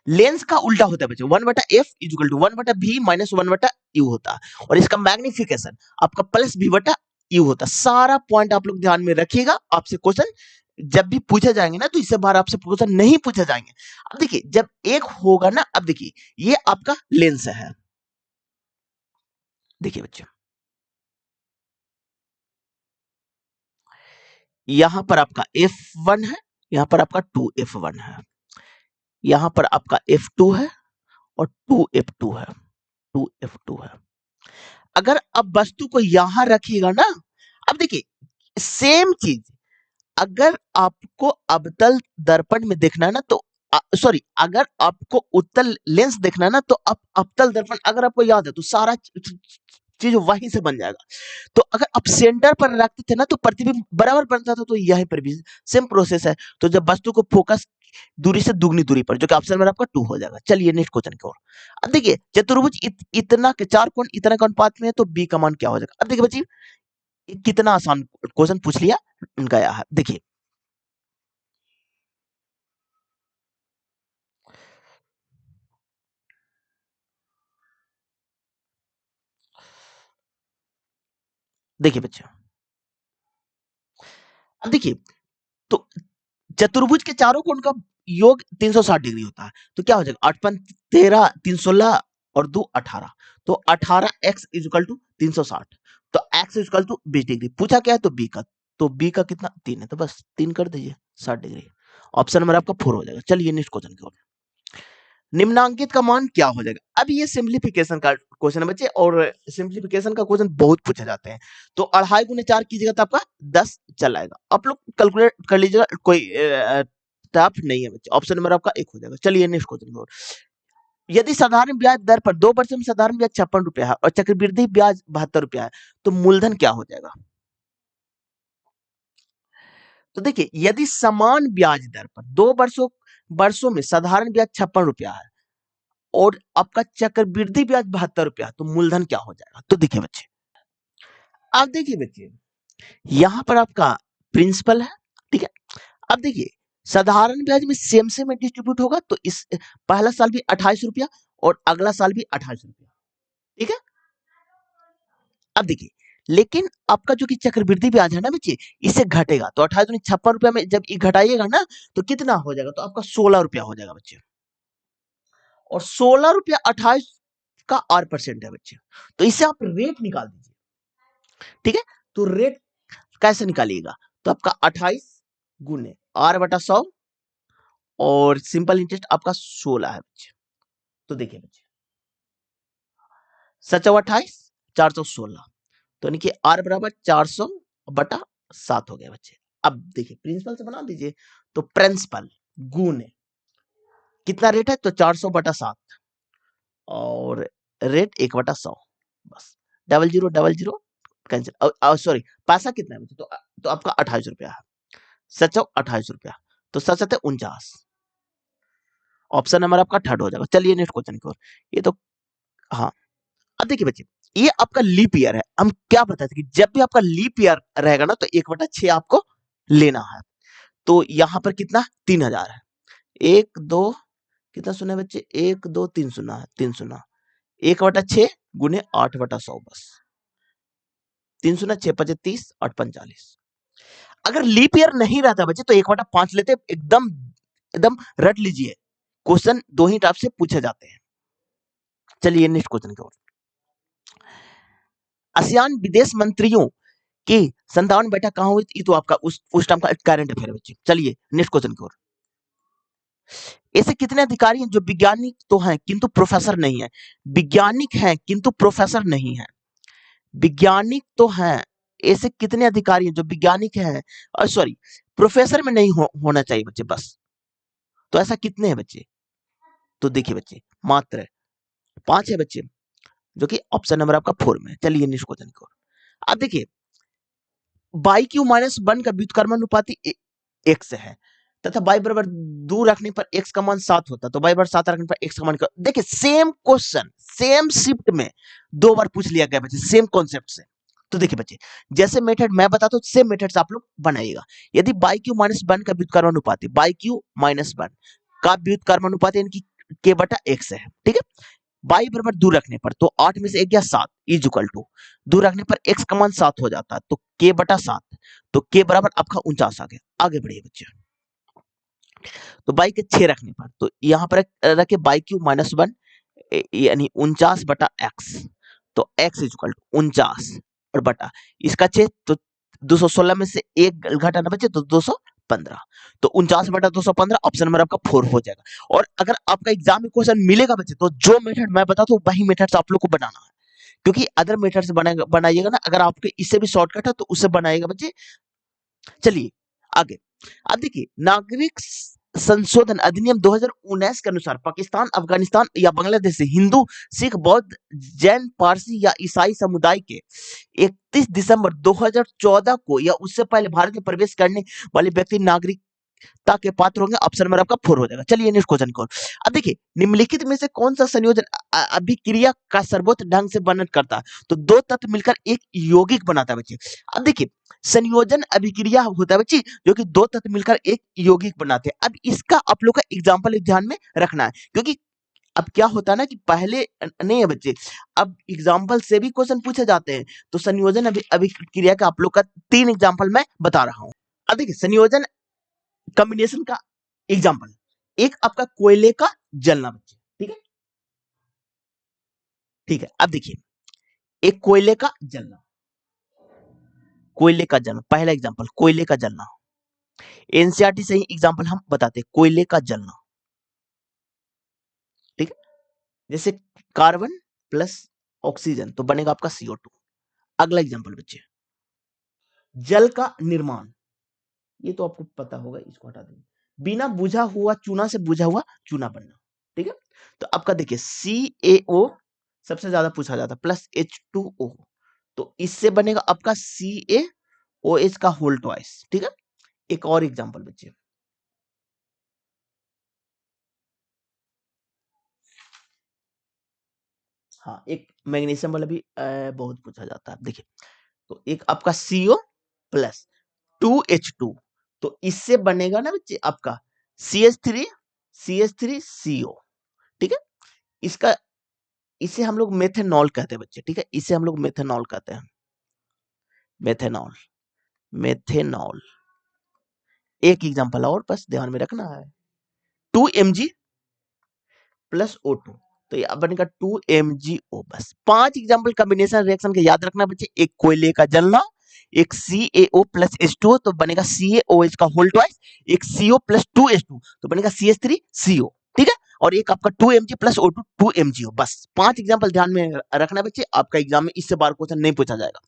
लेंस का उल्टा होता है बच्चे, 1/f is equal to 1/v minus 1/u होता है। और इसका मैग्निफिकेशन आपका प्लस v/u होता है। सारा पॉइंट आप लोग ध्यान में रखिएगा, आपसे क्वेश्चन जब भी पूछे जाएंगे ना तो इससे बाहर आपसे क्वेश्चन नहीं पूछे जाएंगे। अब देखिए, जब एक होगा ना, अब देखिए ये आपका लेंस है। देखिए बच्चे, यहां पर आपका f1 है, यहां पर आपका 2f1 है, यहां पर आपका f2 है और 2f2 है, 2f2 है। अगर अब वस्तु को यहां रखिएगा ना, अब देखिए सेम चीज, अगर आपको अवतल दर्पण में देखना है ना तो सॉरी, अगर आपको उत्तल लेंस देखना है ना तो आप अवतल दर्पण अगर आपको याद है तो सारा चीज वहीं से बन जाएगा। तो अगर आप सेंटर पर रखते थे ना तो प्रतिबिंब बराबर बनता था, तो यहीं पर भी सेम प्रोसेस है। तो जब वस्तु को फोकस दूरी से दुगनी दूरी पर, जो कि ऑप्शन में आपका 2 हो जाएगा। चलिए नेक्स्ट क्वेश्चन की ओर। अब देखिए, चतुर्भुज इतना के चार कोण इतना के अनुपात में है तो बी का मान क्या हो जाएगा? अब देखिए बच्चे, कितना आसान क्वेश्चन पूछ लिया गया है। देखिए, देखिए बच्चे, अब देखिए, तो चतुर्भुज के चारों कोण का योग 360 डिग्री होता है, तो क्या हो जाएगा 8 पंच 13 316 और 2 18, तो 18x इज इक्वल टू 360, तो x is equal to 20 degree पूछा क्या है, तो b का, तो b का कितना 3 है, तो बस 3 कर दीजिए 60 डिग्री। ऑप्शन नंबर आपका 4 हो जाएगा। चलिए नेक्स्ट क्वेश्चन की ओर, निम्नांकित का मान क्या हो जाएगा। अब ये सिंप्लीफिकेशन का क्वेश्चन है बच्चे, और सिंप्लीफिकेशन का क्वेश्चन बहुत पूछे जाते हैं। तो 2.5 गुने 4 कीजिएगा तो आपका 10 चल आएगा। आप लोग कैलकुलेट कर लीजिएगा, कोई टफ नहीं है बच्चे। ऑप्शन नंबर आपका 1 हो जाएगा। चलिए नेक्स्ट क्वेश्चन की ओर, यदि साधारण ब्याज दर पर 2 वर्ष में साधारण ब्याज 56 रुपया है और चक्रवृद्धि ब्याज 72 रुपया है, तो मूलधन क्या हो जाएगा। तो देखिए, यदि समान ब्याज दर पर 2 वर्षों में साधारण ब्याज 56 रुपया है और आपका चक्रवृद्धि ब्याज 72 रुपया, तो मूलधन क्या हो जाएगा। तो देखिए बच्चे, अब देखिए बच्चे, यहां पर आपका प्रिंसिपल है, ठीक है। अब देखिए, साधारण ब्याज में सेम में डिस्ट्रीब्यूट होगा, तो इस पहला साल भी 28 रुपया और अगला साल भी 28 रुपया, ठीक है। अब देखिए, लेकिन आपका जो कि चक्रवृद्धि ब्याज है ना बच्चे, इसे घटेगा, तो 28 दूनी 56 रुपया में जब ये घटाइएगा ना, तो कितना हो जाएगा, तो आपका 16 रुपया हो जाएगा बच्चे। और 16 रुपया 28 का R% है बच्चे, तो इससे आप रेट निकाल दीजिए, ठीक है। तो रेट कैसे निकालिएगा, तो आपका 28 गुने R/100 और सिंपल इंटरेस्ट आपका 16 है बच्चे। तो देखिए बच्चे, 728 416, तो यानी कि R बराबर 400/7 हो गया बच्चे। अब देखिए, प्रिंसिपल से बना दीजिए, तो प्रिंसिपल गुने कितना रेट है, तो 400/7 और रेट 1/100, बस 0000 कैंसिल, सॉरी पैसा कितना है बच्चे, तो आपका 28 रुपया है, 28 रुपया, तो 49। ऑप्शन नंबर आपका थर्ड हो जाएगा। चलिए नेक्स्ट क्वेश्चन की ओर, ये तो हाँ। अब देखिए बच्चे, ये आपका लीप ईयर है। हम क्या बताते हैं कि जब भी आपका लीप ईयर रहेगा ना, तो 1/6 आपको लेना है। तो यहाँ पर कितना 3000 है, 1 2 कितना सुना है बच्चे, 1 2 3 सुना है, 3 सुना, 1/6 गुने 8/100, बस 3 सुना 6 5 30 8 45। अगर लीप ईयर नहीं रहता बच्चे, तो 1/5 लेते, एकदम एकदम रट लीजिए, क्वेश्चन दो ही टाइप से पूछे जाते हैं। चलिए नेक्स्ट क्वेश्चन की ओर, आसियान विदेश मंत्रियों की 57 बैठक कहां हुई थी, तो आपका उस टाइम का करंट अफेयर है बच्चे। चलिए नेक्स्ट क्वेश्चन की ओर, ऐसे कितने अधिकारी हैं जो वैज्ञानिक तो हैं किंतु प्रोफेसर नहीं है। वैज्ञानिक हैं किंतु प्रोफेसर नहीं है, वैज्ञानिक तो हैं, ऐसे कितने अधिकारी हैं जो वैज्ञानिक हैं और सॉरी प्रोफेसर में नहीं होना चाहिए बच्चे, बस। तो ऐसा कितने हैं बच्चे, तो देखिए बच्चे, मात्र 5 है बच्चे, जो कि ऑप्शन नंबर आपका 4 में है। चलिए नेक्स्ट क्वेश्चन की ओर, अब देखिए, y³ का व्युत्क्रमानुपाती x है तथा y बराबर 2 रखने पर x का मान 7 होता है, तो y बराबर 7 रखने पर x का मान, देखिए सेम क्वेश्चन सेम शिफ्ट में 2 बार पूछ लिया गया बच्चे, सेम कॉन्सेप्ट से। तो देखिए बच्चे, जैसे मेथड मैं बताता हूँ, सेम मेथड से आप लोग बनाइएगा। यदि y³ का व्युत्क्रमानुपाती y³ का व्युत्क्रमानुपाती यानी कि k/x है, ठीक है। y बराबर 2 रखने पर, तो 8 में से 1 गया 7 इज इक्वल टू 2 रखने पर x का मान 7 हो जाता है, तो k/7, तो k बराबर आपका 49 आ गया। आगे बढ़िए बच्चे, तो y के 6 रखने पर, तो यहाँ पर रखे y³ यानी 49/x, तो x इज इक्वल टू 49 और बटा इसका 6, तो 216 में से 1 घटाना बचे, तो 215, तो 49/215 ऑप्शन नंबर आपका 4 हो जाएगा। और अगर आपका एग्जाम में क्वेश्चन मिलेगा बच्चे, तो जो मेथड मैं बताता हूँ वही मेथड से आप लोग को बनाना है, क्योंकि अदर मेथड से बनाइएगा ना, अगर आपके इससे भी शॉर्टकट है तो उससे बनाइएगा बच्चे। चलिए आगे, अब देखिए, नागरिक संशोधन अधिनियम 2019 के अनुसार पाकिस्तान, अफगानिस्तान या बांग्लादेश से हिंदू, सिख, बौद्ध, जैन, पारसी या ईसाई समुदाय के 31 दिसंबर 2014 को या उससे पहले भारत में प्रवेश करने वाले व्यक्ति नागरिक के पात्र होंगे। ऑप्शन नंबर आपका 4 हो जाएगा। चलिए नेक्स्ट क्वेश्चन को, अब देखिए, निम्नलिखित में से कौन सा संयोजन अभिक्रिया का सर्वोत्तम ढंग से वर्णन करता है, तो दो तत्व मिलकर एक यौगिक बनाता है बच्चे। अब देखिए, संयोजन अभिक्रिया होता है बच्चे, जो कि दो तत्व मिलकर एक यौगिक बनाते हैं। अब इसका आप लोग का एग्जाम्पल ध्यान में रखना है, क्योंकि अब क्या होता है ना कि पहले नहीं है बच्चे, अब एग्जाम्पल से भी क्वेश्चन पूछे जाते हैं। तो संयोजन अभिक्रिया का आप लोग का 3 एग्जाम्पल मैं बता रहा हूं। अब देखिए संयोजन कॉम्बिनेशन का एग्जांपल, एक आपका कोयले का जलना बच्चे, ठीक है, ठीक है। अब देखिए एक कोयले का जलना, कोयले का जलना पहला एग्जांपल, कोयले का जलना। एनसीईआरटी से ही एग्जांपल हम बताते हैं, कोयले का जलना, ठीक है। जैसे कार्बन प्लस ऑक्सीजन तो बनेगा आपका CO2। अगला एग्जांपल बच्चे, जल का निर्माण, ये तो आपको पता होगा, इसको हटा देंगे। बिना बुझा हुआ चूना से बुझा हुआ चूना बनना, ठीक है। तो आपका देखिए CaO सबसे ज्यादा पूछा जाता है, प्लस H2O, तो इससे बनेगा आपका CaOH का होल ट्वाइस, ठीक है। एक और एग्जांपल बच्चे, हाँ एक मैग्नीशियम वाला भी बहुत पूछा जाता है। देखिए तो एक आपका CO प्लस 2H2, तो इससे बनेगा ना बच्चे आपका CH3CO, ठीक है। इसका इसे हम लोग मेथेनॉल कहते हैं बच्चे, ठीक है, इसे हम लोग मेथेनॉल कहते हैं, मेथेनॉल, मेथेनॉल। एक एग्जांपल और बस ध्यान में रखना है, 2Mg प्लस O2, तो ये बनेगा 2MgO। बस 5 एग्जांपल कॉम्बिनेशन रिएक्शन के याद रखना बच्चे, एक कोयले का जलना, एक CaO प्लस H2O तो बनेगा CaOH का होल ट्वाइस, एक CO प्लस 2H2 तो बनेगा CH3CO, ठीक है। और एक आपका 2Mg प्लस O2 2MgO। बस 5 एग्जांपल ध्यान में रखना बच्चे, आपका एग्जाम में इससे बार क्वेश्चन नहीं पूछा जाएगा।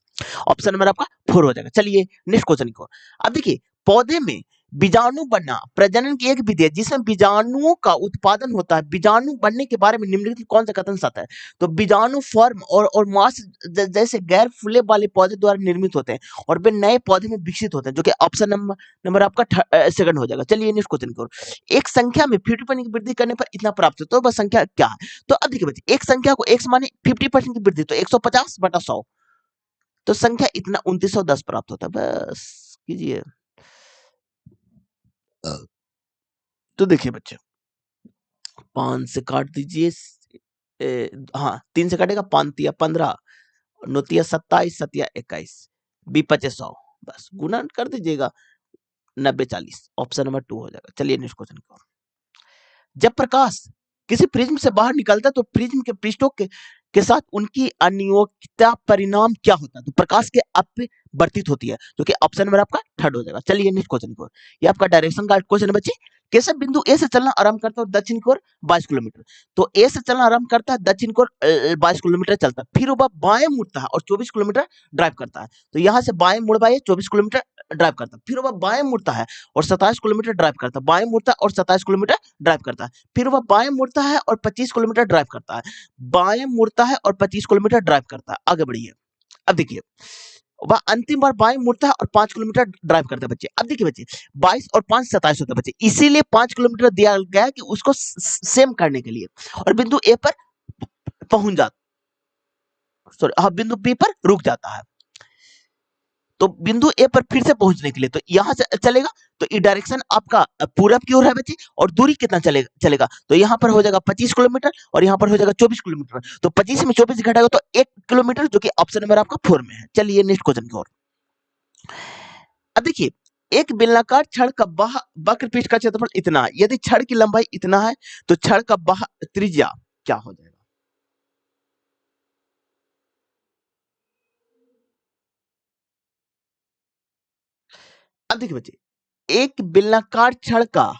ऑप्शन नंबर आपका 4 हो जाएगा। चलिए नेक्स्ट क्वेश्चन को, अब देखिए पौधे में बीजाणु बनना प्रजनन की एक विधि है जिसमें बीजाणुओं का उत्पादन होता है। बीजाणु बनने के बारे में निम्नलिखित कौन सा कथन सत्य है? तो बीजाणु फर्म और मांस जैसे गैर फूले वाले पौधे द्वारा निर्मित होते हैं और वे नए पौधे में विकसित होते हैं, जो कि ऑप्शन नंबर आपका सेकंड हो जाएगा। चलिए नेक्स्ट क्वेश्चन की ओर, एक संख्या में 50% की वृद्धि करने पर इतना प्राप्त होता है, तो वह संख्या क्या है? तो अब देखिए बच्चे, एक संख्या को x माने 50% की वृद्धि, तो 150 बटा 100, तो संख्या इतना 2910 प्राप्त होता है। बस कीजिए। तो देखिए बच्चे, 5 से काट दीजिए, हाँ 3 से काटेगा, 5 तिया 15, 9 तिया 27, 7 तिया 21, 20 पचे 100, बस गुना कर दीजिएगा, 90 40, ऑप्शन नंबर 2 हो जाएगा। चलिए नेक्स्ट क्वेश्चन की ओर, जब प्रकाश किसी प्रिज्म से बाहर निकलता है तो प्रिज्म के पृष्ठों के साथ उनकी अनियोगिता परिणाम क्या होता है? तो प्रकाश के अपवर्तित होती है, जो कि ऑप्शन नंबर आपका थर्ड हो जाएगा। चलिए नेक्स्ट क्वेश्चन की ओर, ये आपका डायरेक्शन का क्वेश्चन है बच्चे, कैसे बिंदु ए से चलना आरंभ करता है दक्षिण की ओर 22 किलोमीटर, तो ए से चलना आरंभ करता है, दक्षिण की ओर 22 किलोमीटर चलता है, फिर वह बाएं मुड़ता है और 24 किलोमीटर ड्राइव करता है। तो यहाँ से बाएं मुड़वाइए, 24 किलोमीटर ड्राइव करता है, फिर वह बाएं मुड़ता है और 27 किलोमीटर ड्राइव करता है, बाएं मुड़ता है और 27 किलोमीटर ड्राइव करता है, फिर वह बाएं मुड़ता है और 25 किलोमीटर ड्राइव करता है, बाएं मुड़ता है और 25 किलोमीटर ड्राइव करता है। आगे बढ़िए, अब देखिए वह अंतिम बार बाएं मुड़ता है और 5 किलोमीटर ड्राइव करता है बच्चे। अब देखिए बच्चे 22 और 5 27 होता है बच्चे, इसीलिए 5 किलोमीटर दिया गया है कि उसको सेम करने के लिए, और बिंदु ए पर पहुंच जाता, सॉरी हाँ बिंदु बी पर रुक जाता है। तो बिंदु ए पर फिर से पहुंचने के लिए तो यहां से चलेगा, तो ये डायरेक्शन आपका पूरब की ओर है बच्चे, और दूरी कितना चलेगा, तो यहाँ पर हो जाएगा 25 किलोमीटर और यहाँ पर हो जाएगा 24 किलोमीटर, तो 25 में 24 घटाएगा तो 1 किलोमीटर, जो कि ऑप्शन नंबर आपका 4 में है। चलिए नेक्स्ट क्वेश्चन की ओर, अब देखिए एक बेलनाकार छड़ का वक्र पृष्ठ का क्षेत्रफल इतना है, यदि छड़ की लंबाई इतना है तो छड़ का त्रिज्या क्या हो जाएगा? अब देखिए बच्चे, एक बेलनाकार छड़ का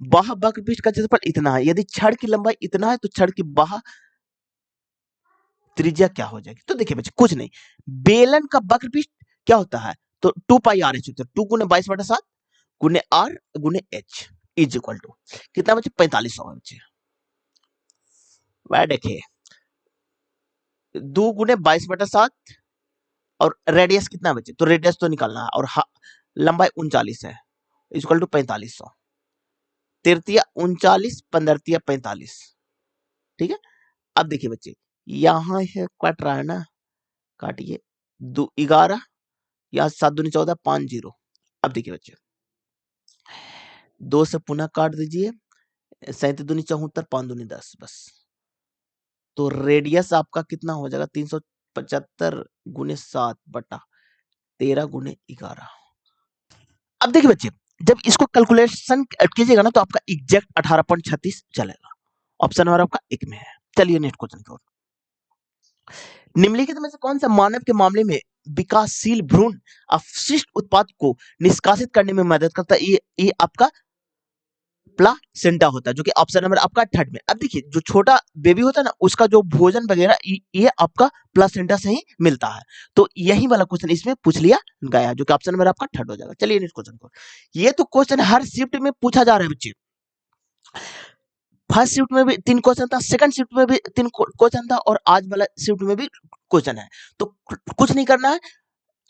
बाह वक्र पृष्ठ का क्षेत्रफल इतना है, यदि छड़ की लंबाई इतना है तो छड़ की बाह त्रिज्या क्या हो जाएगी? तो देखिए बच्चे कुछ नहीं, बेलन का वक्र पृष्ठ क्या होता है, तो 2 पाई r h होता है, 2 गुने 22/7 गुने r गुने h इज इक्वल टू कितना बच्चे 4500 बच्चे। वह देखिए 2 गुने 22/7 और रेडियस कितना बचे, तो रेडियस तो निकालना है, और लंबाई 39 है, इक्वल टू 4500, तिरतिया 39 पंद्रतिया 45, ठीक है। अब देखिए बच्चे यहाँ है कट रहा है ना, काटिए, 11 या 7 दूनी 14 5 0। अब देखिए बच्चे 2 से पुनः काट दीजिए, 37 दूनी 74 5 दूनी 10, बस तो रेडियस आपका कितना हो जाएगा 375 गुने 7 बटा 13 गुने 11। अब देखिए बच्चे, जब इसको कैलकुलेशन कीजिएगा ना तो आपका एग्जैक्ट 18.36 चलेगा। ऑप्शन नंबर आपका एक में है। चलिए नेक्स्ट क्वेश्चन की ओर। निम्नलिखित में से कौन सा मानव के मामले में विकासशील भ्रूण अपशिष्ट उत्पाद को निष्कासित करने में मदद करता है? ये आपका प्लासेंटा होता है, जो कि ऑप्शन नंबर आपका थर्ड में। अब देखिए, जो छोटा बेबी होता है ना, उसका जो भोजन वगैरह ये आपका प्लासेंटा से ही मिलता है। तो यही वाला क्वेश्चन इसमें पूछ लिया गया, जो कि ऑप्शन नंबर आपका थर्ड हो जाएगा। चलिए नेक्स्ट क्वेश्चन को। ये तो क्वेश्चन हर शिफ्ट में पूछा जा रहा है बच्चे। फर्स्ट शिफ्ट में भी 3 क्वेश्चन था, सेकंड शिफ्ट में भी 3 क्वेश्चन था, और आज वाला शिफ्ट में भी क्वेश्चन है। तो कुछ नहीं करना है।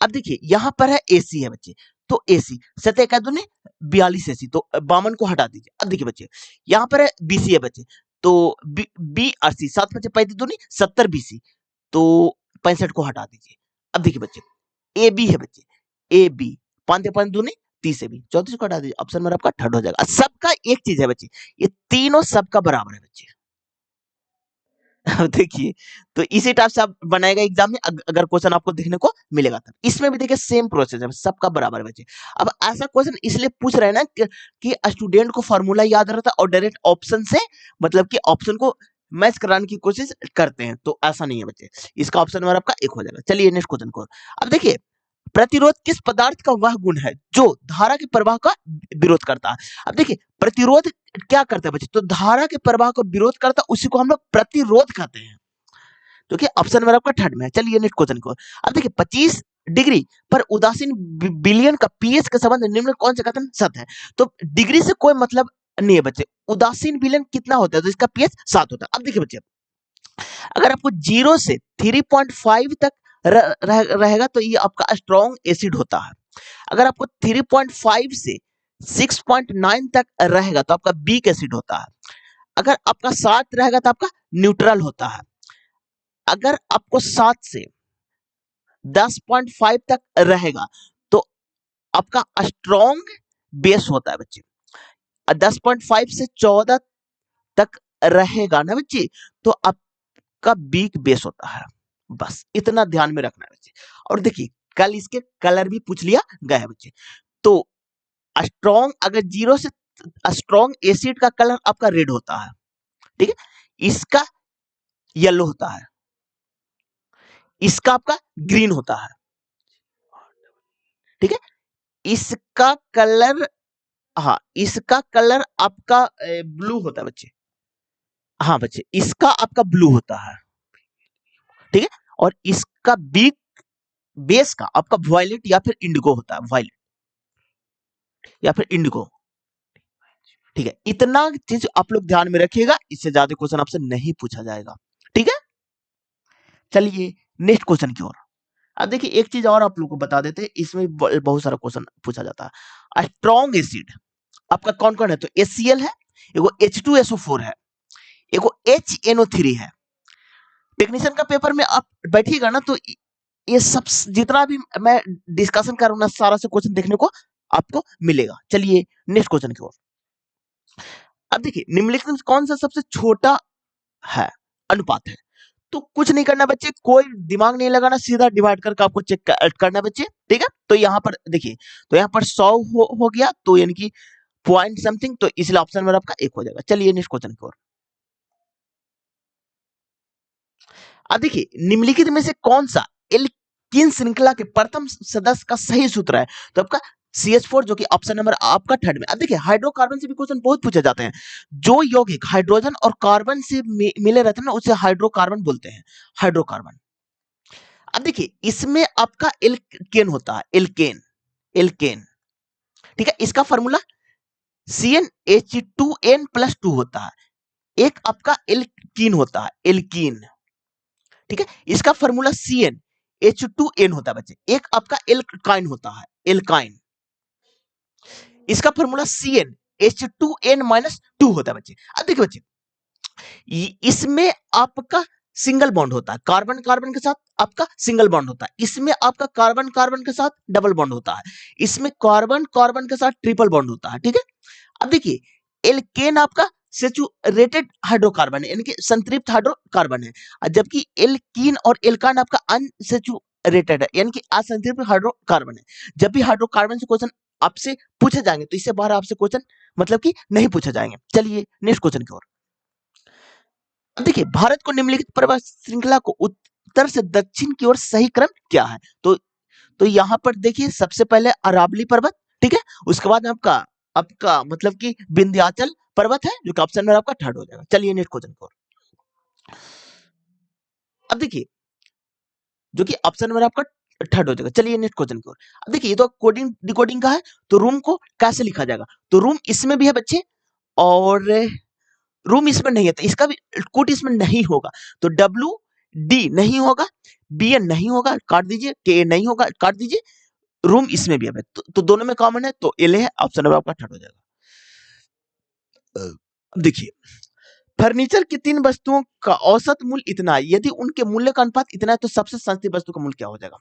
अब देखिए, यहाँ पर है एसी है बच्चे, तो एसी 7 का दूनी 42 एसी, तो 52 को हटा दीजिए। अब देखिए बच्चे, यहाँ पर है बीसी है बच्चे, तो बी 80, 7 बच्चे 35 दूनी 70 बीसी, तो 65 को हटा दीजिए। अब देखिए बच्चे, ए बी है बच्चे, ए बी 5 दूनी 30 ए बी, 34 को हटा दीजिए। ऑप्शन नंबर आपका थर्ड हो जाएगा। सबका एक चीज है बच्चे, ये तीनों सबका बराबर है बच्चे। अब देखिए, तो इसी टाइप से आप बनाएगा एग्जाम में, अगर क्वेश्चन आपको देखने को मिलेगा तब। इसमें भी देखिए सेम प्रोसेस है, सबका बराबर बचे। अब ऐसा क्वेश्चन इसलिए पूछ रहे हैं ना कि स्टूडेंट को फॉर्मूला याद रहता है और डायरेक्ट ऑप्शन से, मतलब कि ऑप्शन को मैच कराने की कोशिश करते हैं, तो ऐसा नहीं है बच्चे। इसका ऑप्शन नंबर आपका एक हो जाएगा। चलिए नेक्स्ट क्वेश्चन को। अब देखिए, प्रतिरोध किस पदार्थ का वह गुण है जो धारा के प्रवाह का विरोध करता है? अब देखिए, प्रतिरोध क्या करता है बच्चे, तो धारा के प्रवाह को विरोध करता है, उसी को हम लोग प्रतिरोध कहते हैं, जो कि ऑप्शन नंबर आपका थर्ड में है। चलिए नेक्स्ट क्वेश्चन को। अब देखिए, 25 डिग्री पर उदासीन विलयन का पीएच का संबंध निम्न कौन से कथन सत्य है? तो डिग्री से कोई मतलब नहीं है बच्चे। उदासीन विलयन कितना होता है, तो इसका पीएच 7 होता है। अब देखिए बच्चे, अगर आपको 0 से 3.5 तक रहेगा तो ये आपका स्ट्रॉन्ग एसिड होता है। अगर आपको 3.5 से 6.9 तक रहेगा तो आपका वीक एसिड होता है। अगर आपका 7 रहेगा तो आपका न्यूट्रल होता है। अगर आपको 7 से 10.5 तक रहेगा तो आपका स्ट्रॉन्ग बेस होता है बच्चे। 10.5 से 14 तक रहेगा ना बच्चे, तो आपका वीक बेस होता है। बस इतना ध्यान में रखना है बच्चे। और देखिए, कल इसके कलर भी पूछ लिया गया है बच्चे। तो स्ट्रॉन्ग, अगर 0 से स्ट्रॉन्ग एसिड का कलर आपका रेड होता है, ठीक है, इसका येलो होता है, इसका आपका ग्रीन होता है, ठीक है, इसका कलर, हाँ, इसका कलर आपका ब्लू होता है बच्चे। हाँ बच्चे, इसका आपका ब्लू होता है, ठीक है, और इसका बीक बेस का आपका वायलेट या फिर इंडिगो होता है, वायलेट या फिर इंडिगो, ठीक है। इतना चीज आप लोग ध्यान में रखिएगा, इससे ज्यादा क्वेश्चन आपसे नहीं पूछा जाएगा, ठीक है। चलिए नेक्स्ट क्वेश्चन की ओर। अब देखिए, एक चीज और आप लोग को बता देते हैं, इसमें बहुत सारा क्वेश्चन पूछा जाता है। स्ट्रॉन्ग एसिड आपका कौन कौन है, तो HCl है, एगो H2SO4 है, एगो HNO3 है। टेक्नीशियन का पेपर में आप बैठिएगा ना, तो ये सब जितना भी मैं डिस्कशन कर रहा हूं ना, सारा से क्वेश्चन देखने को आपको मिलेगा। चलिए नेक्स्ट क्वेश्चन की ओर। अब देखिए, निम्नलिखित में कौन सा सबसे छोटा है अनुपात है? तो कुछ नहीं करना बच्चे, कोई दिमाग नहीं लगाना, सीधा डिवाइड करके आपको चेक करना बच्चे, ठीक है। तो यहाँ पर देखिए, तो यहाँ पर 100 हो गया, तो यानी कि पॉइंट समथिंग, तो इसलिए ऑप्शन में आपका एक हो जाएगा। चलिए नेक्स्ट क्वेश्चन की ओर। अब देखिए, निम्नलिखित में से कौन सा एल्कीन श्रृंखला के प्रथम सदस्य का सही सूत्र है? तो आपका CH4, जो कि ऑप्शन नंबर आपका थर्ड में। अब देखिए, हाइड्रोकार्बन से भी क्वेश्चन बहुत पूछे जाते हैं। जो यौगिक हाइड्रोजन और कार्बन से मिले रहते हैं ना, उसे हाइड्रोकार्बन बोलते हैं, हाइड्रोकार्बन। अब देखिए, इसमें आपका एल्केन होता है, एल्केन, एल्केन, ठीक है। इसका फॉर्मूला CnH2n+2 होता है। एक आपका एल्कीन होता है, एल्कीन, ठीक है। इसका फॉर्मूला CnH2n होता है बच्चे। एक आपका एल्काइन होता है, एल्काइन, इसका फॉर्मूला CnH2n-2 होता है बच्चे। अब देखिए बच्चे, इसमें आपका सिंगल बॉन्ड होता है, कार्बन कार्बन के साथ आपका सिंगल बॉन्ड होता है। इसमें आपका कार्बन कार्बन के साथ डबल बॉन्ड होता है। इसमें कार्बन कार्बन के साथ ट्रिपल बॉन्ड होता है, ठीक है। अब देखिए, एल्केन आपका सैचुरेटेड हाइड्रोकार्बन है, यानी कि संतृप्त हाइड्रोकार्बन है, जबकि एल्कीन और एल्कान आपका अनसैचुरेटेड है, यानी कि असंतृप्त हाइड्रोकार्बन है। जब भी हाइड्रोकार्बन से क्वेश्चन आपसे पूछे जाएंगे, तो इससे बाहर आपसे क्वेश्चन मतलब कि नहीं पूछे जाएंगे। चलिए नेक्स्ट क्वेश्चन की ओर। अब देखिए, भारत को निम्नलिखित पर्वत श्रृंखला को उत्तर से दक्षिण की ओर सही क्रम क्या है? तो यहाँ पर देखिए, सबसे पहले अरावली पर्वत, ठीक है, उसके बाद आपका आपका मतलब कि विंध्याचल पर्वत है, जो कि ऑप्शन नंबर आपका थर्ड हो जाएगा। चलिए नेक्स्ट क्वेश्चन को। अब देखिए, जो कि ऑप्शन नंबर आपका थर्ड हो जाएगा। चलिए नेक्स्ट क्वेश्चन की ओर। अब देखिए, ये तो कोडिंग डिकोडिंग का है, तो रूम को कैसे लिखा जाएगा? तो रूम इसमें भी है बच्चे, और रूम इसमें नहीं है, तो इसका भी कोड इसमें नहीं होगा। तो डब्ल्यू डी नहीं होगा, बी एन नहीं होगा, काट दीजिए, के नहीं होगा, काट दीजिए, रूम इसमें भी है, तो दोनों में कॉमन है, तो एल है, ऑप्शन नंबर आपका थर्ड हो जाएगा। अब देखिए, फर्नीचर की 3 वस्तुओं का औसत मूल्य इतना है, यदि उनके मूल्य का अनुपात इतना है, तो सबसे सस्ती वस्तु का मूल्य क्या हो जाएगा?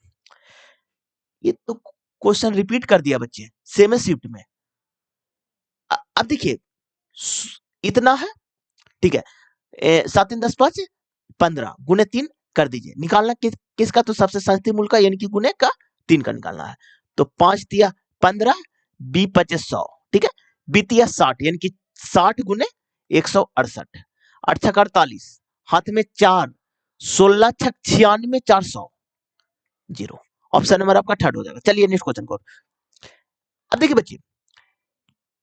ये तो क्वेश्चन रिपीट कर दिया बच्चे, सेम शिफ्ट में। अब देखिए, इतना है, ठीक है, 7 3 10 5 15 गुने 3 कर दीजिए, निकालना किसका? तो सबसे सस्ती मूल्य का, यानी कि गुने का 3 का निकालना है। तो 5 तिया 15, बी 25 100, ठीक है, बी तिया 60, यानी कि 60 गुने 168, 8 छक 48, हाथ में 4, 16 छक 96, 400, जीरो। ऑप्शन नंबर आपका थर्ड हो जाएगा। चलिए नेक्स्ट क्वेश्चन को। अब देखिए बच्चे,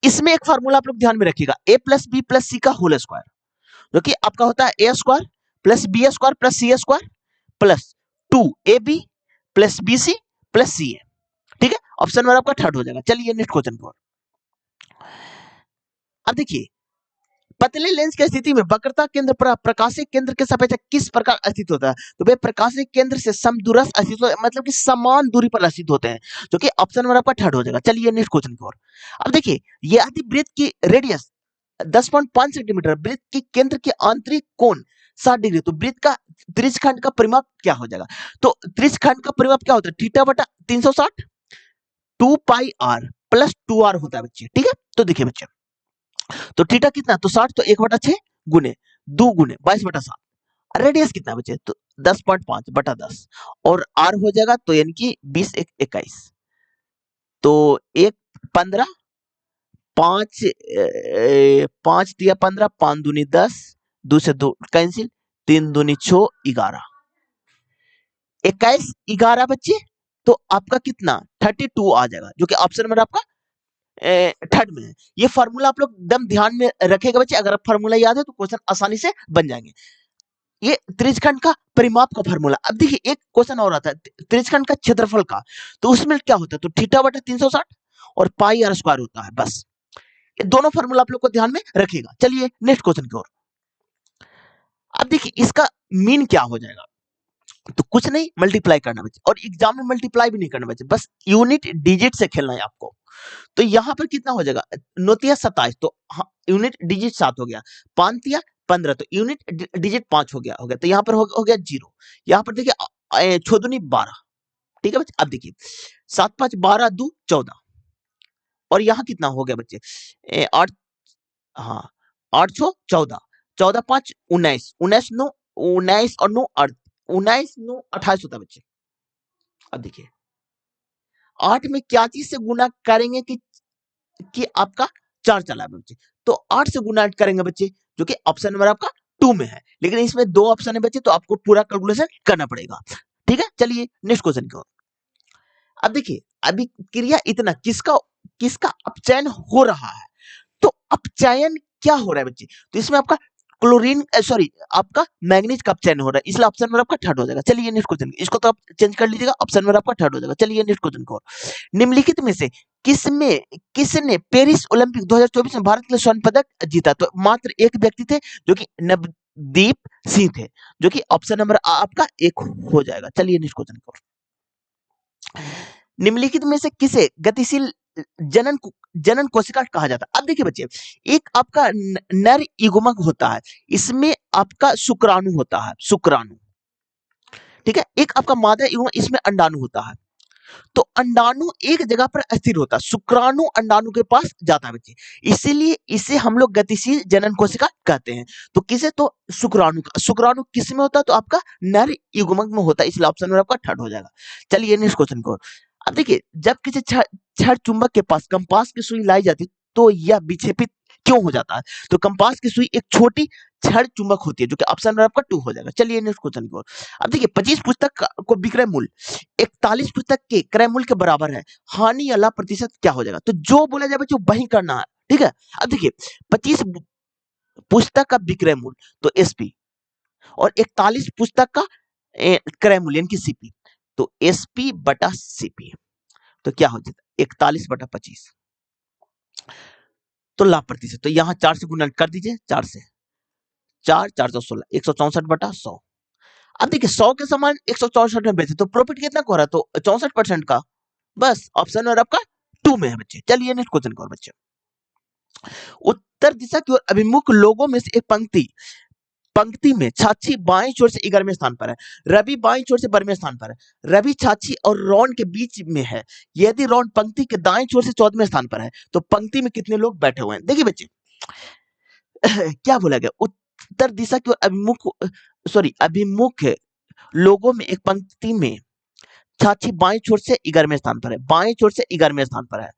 इसमें एक फार्मूला आप लोग ध्यान में रखिएगा, A plus B plus C का होल स्क्वायर, जो कि आपका होता है A square plus B square plus C square plus 2ab plus B C plus C A, ठीक है, ऑप्शन नंबर आपका थर्ड हो जाएगा। चलिए नेक्स्ट क्वेश्चन को। अब देखिए, पतले लेंस की स्थिति में वक्रता केंद्र पर प्रकाशिक केंद्र के सापेक्ष किस प्रकार स्थित होता है? तो वे प्रकाशिक केंद्र से समदूरस्थ स्थित होते हैं, मतलब कि समान दूरी पर स्थित होते हैं, जो कि ऑप्शन नंबर आपका थर्ड हो जाएगा। चलिए नेक्स्ट क्वेश्चन की ओर। अब देखिए, यदि वृत्त की रेडियस 10.5 सेंटीमीटर, वृत्त के केंद्र के आंतरिक कोण 60 डिग्री, तो वृत्त का त्रिज्यखंड का परिमाप क्या हो जाएगा? तो त्रिज्यखंड का परिमाप क्या होता है? थीटा बटा 360 2 पाई आर प्लस 2 आर होता है बच्चे, ठीक है। तो देखिए बच्चे, तो थीटा कितना? तो 60, तो 1/6 गुने 2 गुने 22/7। रेडियस कितना बचे? तो 10.5 बटा 10, और आर हो जाएगा तो यानी कि 20 21, तो 1 15, 5 5 दिया 15, 5 दूनी 10, 2 से 2 कैंसिल, 3 दूनी 6 11, 21 11 बच्चे, तो आपका कितना 32 आ जाएगा, जो कि ऑप्शन नंबर आपका थर्ड में है। ये फार्मूला आप लोग एकदम ध्यान में रखेगा बच्चे, अगर फार्मूला याद है तो क्वेश्चन आसानी से बन जाएंगे। ये त्रिज्यखंड का परिमाप का फार्मूला। अब देखिए, एक क्वेश्चन और आता है त्रिज्यखंड का क्षेत्रफल का, तो उसमें क्या होता है? तो थीटा बटा 360 और पाई आर स्क्वायर होता है, बस ये दोनों फार्मूला आप लोग को ध्यान में रखिएगा। चलिए नेक्स्ट क्वेश्चन की ओर। अब देखिए, इसका मीन क्या हो जाएगा? तो कुछ नहीं, मल्टीप्लाई करना बच्चे, और एग्जाम में मल्टीप्लाई भी नहीं करना बच्चे, बस यूनिट डिजिट से खेलना है आपको। तो यहाँ पर कितना हो जाएगा? 9 27, तो यूनिट डिजिट 7 हो गया, 5 तिया 15, तो यूनिट डिजिट 5 हो गया, तो यहाँ पर हो गया 0। यहाँ पर देखिए, 6 दूनी 12, ठीक है बच्चे। अब देखिए, 7 5 12 2 14, और यहाँ कितना हो गया बच्चे? 8, हाँ 8 6 14, 14 5 19, 19 9 19 और 9 19 9 28 होता है बच्चे। अब देखिए, 8 में क्या चीज से गुना करेंगे कि आपका 4 चला है बच्चे, तो 8 से गुना करेंगे बच्चे, जो कि ऑप्शन नंबर आपका 2 में है, लेकिन इसमें 2 ऑप्शन है बच्चे, तो आपको पूरा कैलकुलेशन करना पड़ेगा, ठीक है। चलिए नेक्स्ट क्वेश्चन की ओर। अब देखिए, अभी क्रिया इतना किसका किसका अपचयन हो रहा है? तो अपचयन क्या हो रहा है बच्चे? तो इसमें आपका क्लोरीन सॉरी आपका मैग्नीज का अपचयन हो रहा है, इसलिए ऑप्शन नंबर आपका थर्ड हो जाएगा। चलिए नेक्स्ट क्वेश्चन, इसको तो आप चेंज कर लीजिएगा, ऑप्शन नंबर आपका थर्ड हो जाएगा। चलिए नेक्स्ट क्वेश्चन को। निम्नलिखित में से किसने पेरिस ओलंपिक 2024 में भारत के लिए स्वर्ण पदक जीता? तो मात्र एक व्यक्ति थे, जो कि नवदीप सिंह थे, जो कि ऑप्शन नंबर आपका 1 हो जाएगा। चलिए नेक्स्ट क्वेश्चन को। निम्नलिखित में से किसे गतिशील जनन कोशिका कहा जाता है? अब देखिए बच्चे, एक आपका नर युग्मक होता है, इसमें आपका शुक्राणु होता है, शुक्राणु, ठीक है, एक आपका मादा युग्मक, इसमें अंडाणु होता है। तो अंडाणु एक जगह पर स्थिर होता है, शुक्राणु अंडाणु के पास जाता है बच्चे, इसीलिए इसे हम लोग गतिशील जनन कोशिका कहते हैं। तो किसे? तो शुक्राणु का। शुक्राणु किस में होता है? तो आपका नर युग्मक में होता है, इसलिए ऑप्शन में आपका थर्ड हो जाएगा। चलिए नेक्स्ट क्वेश्चन को। अब देखिए, जब किसी छड़ चुंबक के पास कंपास की सुई लाई जाती तो यह विक्षेपित क्यों हो जाता है? तो कंपास की सुई एक छोटी छड़ चुंबक होती है, जो कि ऑप्शन नंबर आपका 2 हो जाएगा। चलिए नेक्स्ट क्वेश्चन की ओर। अब देखिए, 25 पुस्तक को विक्रय मूल्य 41 पुस्तक के क्रय मूल्य के बराबर है, हानि या लाभ प्रतिशत क्या हो जाएगा? तो जो बोला जाए बच्चों वही करना है, ठीक है। अब देखिए, 25 पुस्तक का विक्रय मूल्य तो एसपी, और 41 पुस्तक का क्रय मूल्य यानी कि सीपी, तो एसपी बटा सीपी, तो क्या हो जाता है 41 बटा 25, तो लाभ प्रतिशत, तो यहाँ 4 से गुणा कर दीजिए, 4 से 4 4 सौ 16, 164 बटा 100। अब देखिए, 100 के समान 164 में बेचे तो प्रॉफिट कितना को रहा, तो 64% का। बस ऑप्शन और आपका 2 में है बच्चे। चलिए नेक्स्ट क्वेश्चन को बच्चे। उत्तर दिशा की ओर अभिमुख लोगों में से एक पंक्ति में छाछी बाएं छोर से 11वें स्थान पर है, रवि बाएं छोर से 12वें स्थान पर है, रवि छाछी और रॉन के बीच में है। यदि रॉन पंक्ति के दाएं छोर से 14वें स्थान पर है तो पंक्ति में कितने लोग बैठे हुए हैं? देखिए बच्चे, क्या बोला गया, उत्तर दिशा की ओर अभिमुख लोगों में एक पंक्ति में छाछी बाएं छोर से 11वें स्थान पर है, बाएं छोर से 11वें स्थान पर है,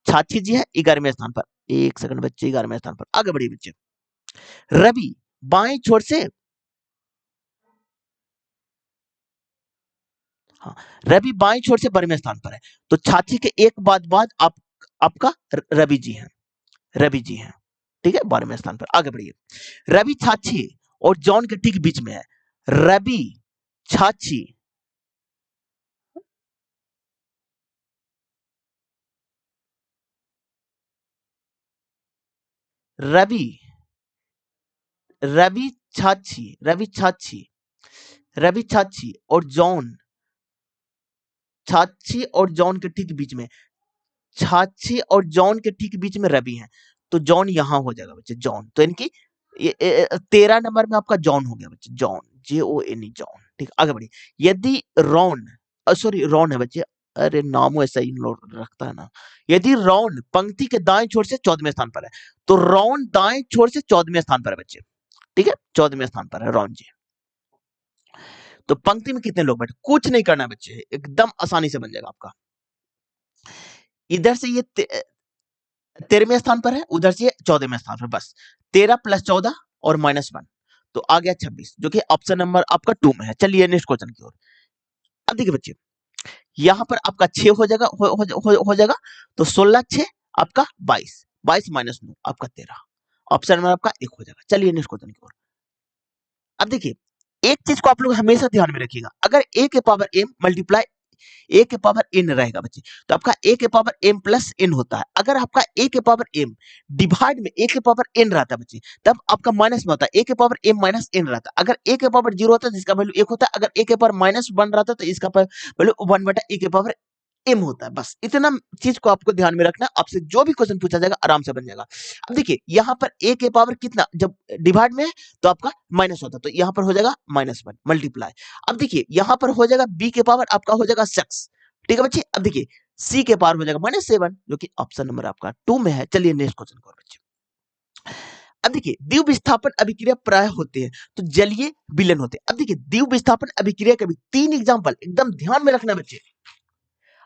छाछी जी है 11वें स्थान पर। एक सेकंड बच्चे, 11वें स्थान पर, आगे बढ़िए बच्चे। रवि बाएं छोर से, हाँ, रवि बाएं छोर से 12वें स्थान पर है, तो छाछी के एक बाद आपका रवि जी हैं, रवि जी हैं, ठीक है, 12वें स्थान पर। आगे बढ़िए। रवि छाछी और जॉन के ठीक बीच में है, रवि छाछी, रवि रवि रवि छाछी और जॉन, छाछी और जॉन के ठीक बीच में, छाछी और जॉन के ठीक बीच में रवि है, तो जॉन यहां हो जाएगा बच्चे, जॉन, तो इनकी 13 नंबर में आपका जॉन हो गया बच्चे, जॉन, JON जॉन, ठीक। आगे बढ़िए। यदि रॉन, सॉरी रॉन है बच्चे, अरे नाम ऐसा ही लोग रखता है ना। यदि रॉन पंक्ति के दाएं छोर से 14वें स्थान पर है, तो रॉन दाएं छोर से 14वें स्थान पर है बच्चे, ठीक है, 14वें स्थान पर है रॉन जी। तो पंक्ति में कितने लोग बैठे, कुछ नहीं करना बच्चे, एकदम आसानी से बन जाएगा आपका। इधर से ये 13वें स्थान पर है, उधर से 14वें स्थान पर, बस 13 प्लस 14 और -1, तो आ गया 26, जो कि ऑप्शन नंबर आपका 2 में है। चलिए नेक्स्ट क्वेश्चन की ओर। अब देखिए बच्चे, यहां पर आपका 6 हो जाएगा, हो जाएगा, तो 16 6 आपका 22, 22 -9 आपका 13, ऑप्शन नंबर आपका 1 हो जाएगा। चलिए नेक्स्ट क्वेश्चन की ओर। अब देखिए, एक चीज को आप लोग हमेशा ध्यान में रखिएगा, अगर a के पावर m मल्टीप्लाई a के पावर n रहेगा बच्चे, तो आपका a के पावर m प्लस n होता है। अगर आपका a के पावर m डिवाइड में a के पावर n रहता है बच्चे, तब आपका माइनस में होता है a के पावर m माइनस n रहता है। अगर a के पावर 0 होता है तो इसका वैल्यू 1 होता है, अगर a के पावर -1 रहता है तो इसका वैल्यू 1 बटा a के पावर m होता है। बस इतना चीज को आपको ध्यान में रखना, आपसे जो भी क्वेश्चन पूछा जाएगा आराम से बन जाएगा। अब देखिए, यहाँ पर a के पावर कितना, जब डिवाइड में है तो आपका माइनस होता है, तो यहाँ पर हो जाएगा -1 मल्टीप्लाई। अब देखिए, यहाँ पर हो जाएगा b के पावर आपका हो जाएगा 6, ठीक है बच्चे। अब देखिए, c के पावर हो जाएगा -7, जो कि ऑप्शन नंबर आपका 2 में है। चलिए नेक्स्ट क्वेश्चन को बच्चे। अब देखिए, द्विव विस्थापन अभिक्रिया प्राय होते हैं तो जलीय विलयन होते हैं। अब देखिए, द्विव विस्थापन अभिक्रिया के भी 3 एग्जांपल एकदम ध्यान में रखना बच्चे,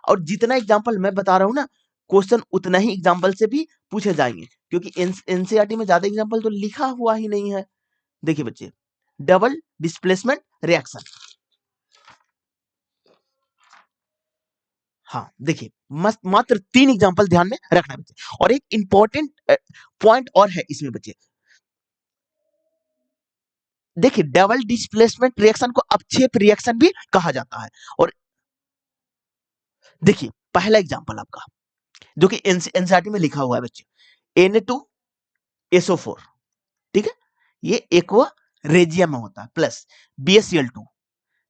और जितना एग्जाम्पल मैं बता रहा हूं ना, क्वेश्चन उतना ही एग्जाम्पल से भी पूछे जाएंगे, क्योंकि एनसीईआरटी में ज्यादा एग्जाम्पल तो लिखा हुआ ही नहीं है। देखिए बच्चे, डबल डिस्प्लेसमेंट रिएक्शन, हाँ देखिए, मात्र 3 एग्जाम्पल ध्यान में रखना है बच्चे। और एक इंपॉर्टेंट पॉइंट और है इसमें बच्चे, देखिए डबल डिस्प्लेसमेंट रिएक्शन को अपक्षेप रिएक्शन भी कहा जाता है। और देखिए, पहला एग्जाम्पल आपका जो कि एनसीईआरटी में लिखा हुआ है बच्चे, Na2SO4, ठीक है, ये एक्वा रेजियम में होता है, प्लस BaCl2,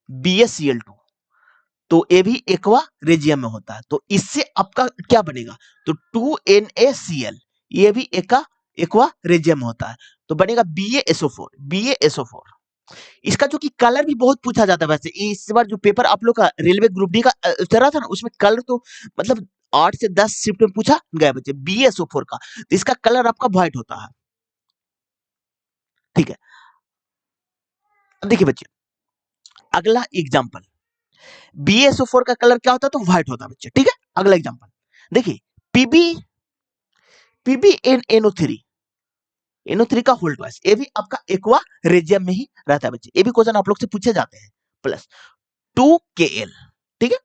BaCl2, तो ये भी एक्वा रेजियम में होता है, तो इससे आपका क्या बनेगा, तो 2NaCl, ये भी एक्वा रेजियम में होता है, तो बनेगा BaSO4, BaSO4। इसका जो कि कलर भी बहुत पूछा जाता है, वैसे इस बार जो पेपर आप लोग का रेलवे ग्रुप डी का चल था ना, उसमें कलर तो मतलब 8 से 10 शिफ्ट में पूछा गया बच्चे, BaSO4 का, तो इसका कलर आपका व्हाइट होता है, ठीक है। अब देखिए बच्चे, अगला एग्जाम्पल, BaSO4 का कलर क्या होता है? तो व्हाइट होता है बच्चे, ठीक है। अगला एग्जांपल देखिए, PbNO3 NO3 का होल्ड वाइस, ये भी आपका एक्वा रेजियम में ही रहता है बच्चे, ये भी क्वेश्चन आप लोग से पूछे जाते हैं। प्लस 2Kl, ठीक है,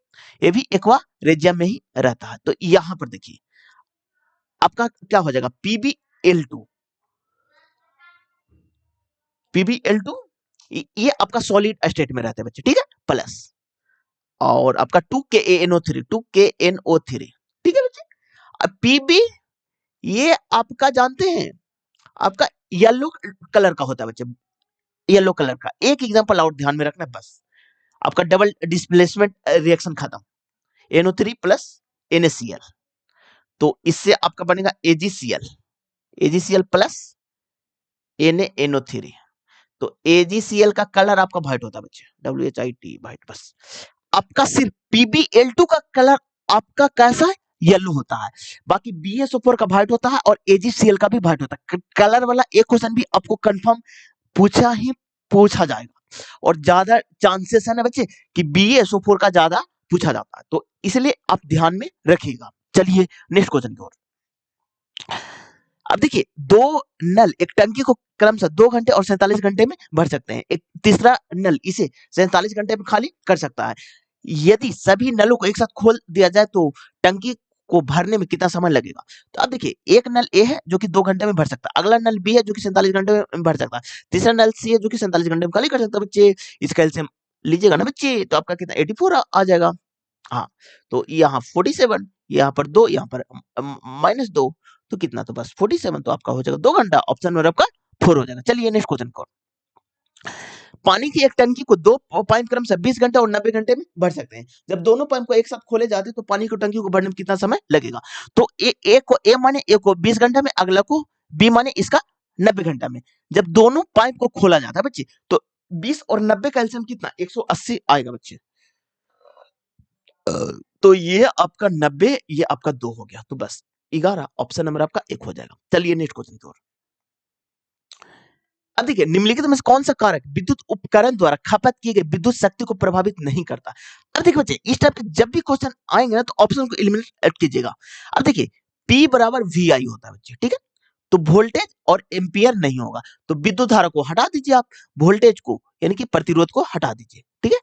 ये भी एक्वा रेजियम में ही रहता है। तो यहां पर देखिए आपका क्या हो जाएगा, PbL2 ये आपका सॉलिड स्टेट में रहता है बच्चे, ठीक है। प्लस और आपका 2KNO3 ठीक है बच्चे। अब Pb ये आपका जानते हैं, आपका येलो कलर का होता है बच्चे, येलो कलर का। एक एग्जांपल और ध्यान में रखना बस, आपका डबल डिस्प्लेसमेंट रिएक्शन खत्म, NO3 प्लस NaCl, तो इससे आपका बनेगा AgCl प्लस NaNO3, तो AgCl का कलर आपका व्हाइट होता है बच्चे, WHIT व्हाइट। बस आपका सिर्फ PbL2 का कलर आपका कैसा है, येलो होता है, बाकी BaSO4 का व्हाइट होता है और AgCl का भी व्हाइट होता है। कलर वाला एक क्वेश्चन भी आपको कंफर्म पूछा जाएगा, और ज्यादा चांसेस है ना बच्चे कि BaSO4 का ज्यादा पूछा जाता है, तो इसलिए आप ध्यान में रखिएगा। चलिए नेक्स्ट क्वेश्चन की ओर। अब देखिए, दो नल एक टंकी को क्रमशः 2 घंटे और 47 घंटे में भर सकते हैं, एक तीसरा नल इसे 47 घंटे में खाली कर सकता है। यदि सभी नलों को एक साथ खोल दिया जाए तो टंकी को भरने में कितना समय लगेगा? तो अब देखिए, एक नल ए है जो कि 2 घंटे में भर सकता है, अगला नल बी है जो कि 47 घंटे में भर सकता है, तीसरा नल सी है जो कि 47 घंटे में खाली कर सकता है बच्चे। इसका एलसीएम लीजिएगा ना बच्चे, तो आपका कितना 84 आ जाएगा। हाँ, तो यहाँ 47, यहाँ पर 2, यहाँ पर -2, तो कितना, तो बस 47, तो आपका हो जाएगा 2 घंटा, ऑप्शन में आपका 4 हो जाएगा। चलिए नेक्स्ट क्वेश्चन को। पानी की एक टंकी को 2 पाइप क्रमशः 20 घंटे और 90 घंटे में भर सकते हैं। जब दोनों पाइप को एक साथ खोले जाते हैं तो पानी की टंकी को भरने में कितना समय लगेगा? तो एक को ए माने, एक को 20 घंटे में, अगला को बी माने इसका 90 घंटा में। जब दोनों पाइप को खोला जाता है बच्चे, तो 20 और 90 का एलसीएम कितना, 180 आएगा बच्चे। तो ये आपका 90, ये आपका 2 हो गया, तो बस 11, ऑप्शन नंबर आपका 1 हो जाएगा। चलिए नेक्स्ट क्वेश्चन की ओर। अब देखिए, निम्नलिखित में से कौन सा कारक विद्युत उपकरण द्वारा खपत की गई विद्युत शक्ति को प्रभावित नहीं करता? अब देखिए बच्चे, इस टाइप के जब भी क्वेश्चन आएंगे ना, तो ऑप्शन को एलिमिनेट कीजिएगा। अब देखिए, P बराबर VI होता है बच्चे, ठीक है, तो वोल्टेज और एम्पियर नहीं होगा, तो विद्युत धारा को हटा दीजिए आप, वोल्टेज को यानी कि प्रतिरोध को हटा दीजिए, ठीक है,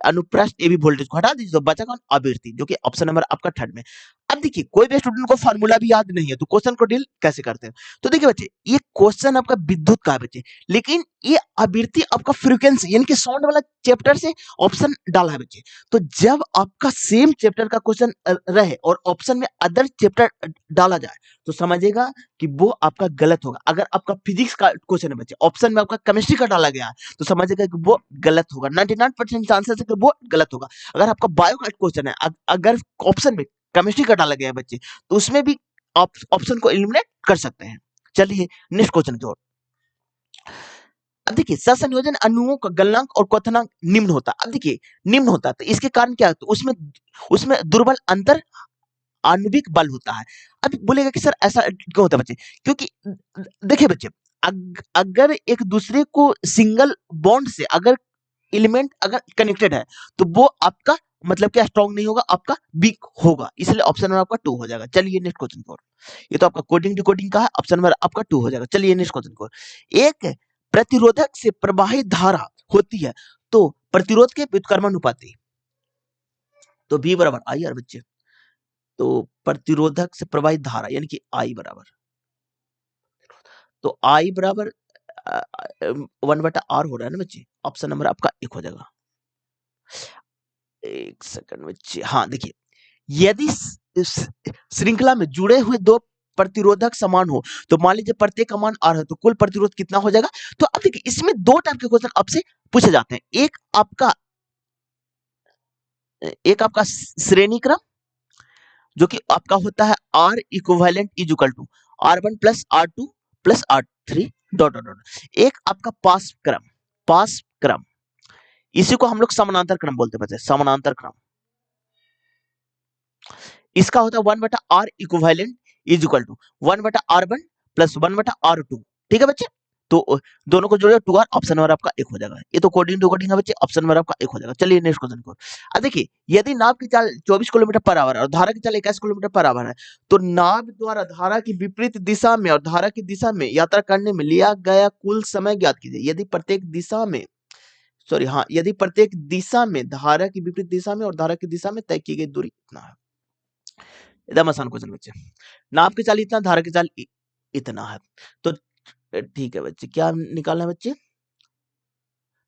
अनुप्रस्थ एबी वोल्टेज को हटा दीजिए, तो बचा कौन, आवृत्ति, जो कि ऑप्शन नंबर आपका थर्ड में। अब देखिए, कोई भी स्टूडेंट को फार्मूला भी याद नहीं है तो क्वेश्चन को डील कैसे करते हैं? तो देखिए बच्चे, ये क्वेश्चन आपका विद्युत का है बच्चे, लेकिन ये आवृत्ति आपका फ्रीक्वेंसी यानी कि साउंड वाला चैप्टर से ऑप्शन डाला है बच्चे। तो जब आपका सेम चैप्टर का क्वेश्चन रहे और ऑप्शन में अदर चैप्टर डाला जाए, तो समझिएगा कि वो आपका गलत होगा। अगर आपका फिजिक्स का क्वेश्चन है बच्चे, ऑप्शन में आपका केमिस्ट्री का डाला गया है, तो समझिएगा कि वो गलत होगा, 99% चांसेस है कि वो गलत होगा। अगर आपका बायो का क्वेश्चन है, अगर ऑप्शन में केमिस्ट्री का डाला गया है बच्चे, तो उसमें भी आप ऑप्शन को एलिमिनेट कर सकते हैं। चलिए नेक्स्ट क्वेश्चन की ओर। अब देखिए, सहसंयोजन अणुओं का गलनांक और क्वथनांक निम्न होता है। अब देखिए, निम्न होता है तो इसके कारण क्या है, तो उसमें दुर्बल अंतर आणविक बल होता है। अब बोलेगा कि सर ऐसा क्यों होता है बच्चे? क्योंकि देखिए बच्चे, अगर एक दूसरे को सिंगल बॉन्ड से अगर एलिमेंट अगर कनेक्टेड है, तो वो आपका मतलब क्या, स्ट्रांग नहीं होगा, आपका वीक होगा, इसलिए ऑप्शन नंबर आपका 2 हो जाएगा। चलिए नेक्स्ट क्वेश्चन को। ये तो आपका कोडिंग डिकोडिंग का है, ऑप्शन नंबर आपका 2 हो जाएगा। चलिए नेक्स्ट क्वेश्चन को। एक प्रतिरोधक से प्रवाहित धारा होती है, तो प्रतिरोध के व्युत्क्रमानुपाती, तो V बराबर I R बच्चे, तो प्रतिरोधक से प्रवाहित धारा यानी कि I बराबर, तो I बराबर 1/R हो रहा है ना बच्चे, ऑप्शन नंबर आपका 1 हो जाएगा। एक सेकंड बच्चे, हाँ देखिए, यदि इस श्रृंखला में जुड़े हुए दो प्रतिरोधक समान हो, तो मान लीजिए प्रत्येक का मान R है, तो कुल प्रतिरोध कितना हो जाएगा? तो अब देखिए, इसमें दो टाइप के क्वेश्चन आपसे पूछे जाते हैं। एक आपका श्रेणी क्रम, जो कि आपका होता है R equivalent is equal to R1 plus R2 plus R3 dot dot dot. एक आपका पास क्रम, इसी को हम लोग समानांतर क्रम बोलते हैं बच्चे, समानांतर क्रम। इसका होता है 1/R equivalent is equal to 1/R1 plus 1/R2, ठीक है बच्चे। तो दोनों को जोड़िए 2r, ऑप्शन नंबर आपका 1 हो जाएगा। ये तो कोडिंग टू कोडिंग है बच्चे, ऑप्शन नंबर आपका 1 हो जाएगा। चलिए नेक्स्ट क्वेश्चन को। अब देखिए, यदि नाव की चाल 24 किलोमीटर पर आवर है और धारा की चाल 21 किलोमीटर पर आवर है, तो नाव द्वारा धारा की विपरीत दिशा में और धारा की दिशा में यात्रा करने में लिया गया कुल समय ज्ञात कीजिए। यदि प्रत्येक दिशा में, सॉरी हाँ, यदि प्रत्येक दिशा में धारा की विपरीत दिशा में और धारा की दिशा में तय की गई दूरी इतना है। एकदम आसान क्वेश्चन बच्चे। नाव की चाल इतना, धारा की चाल इतना है। तो ठीक है बच्चे, क्या निकालना है बच्चे?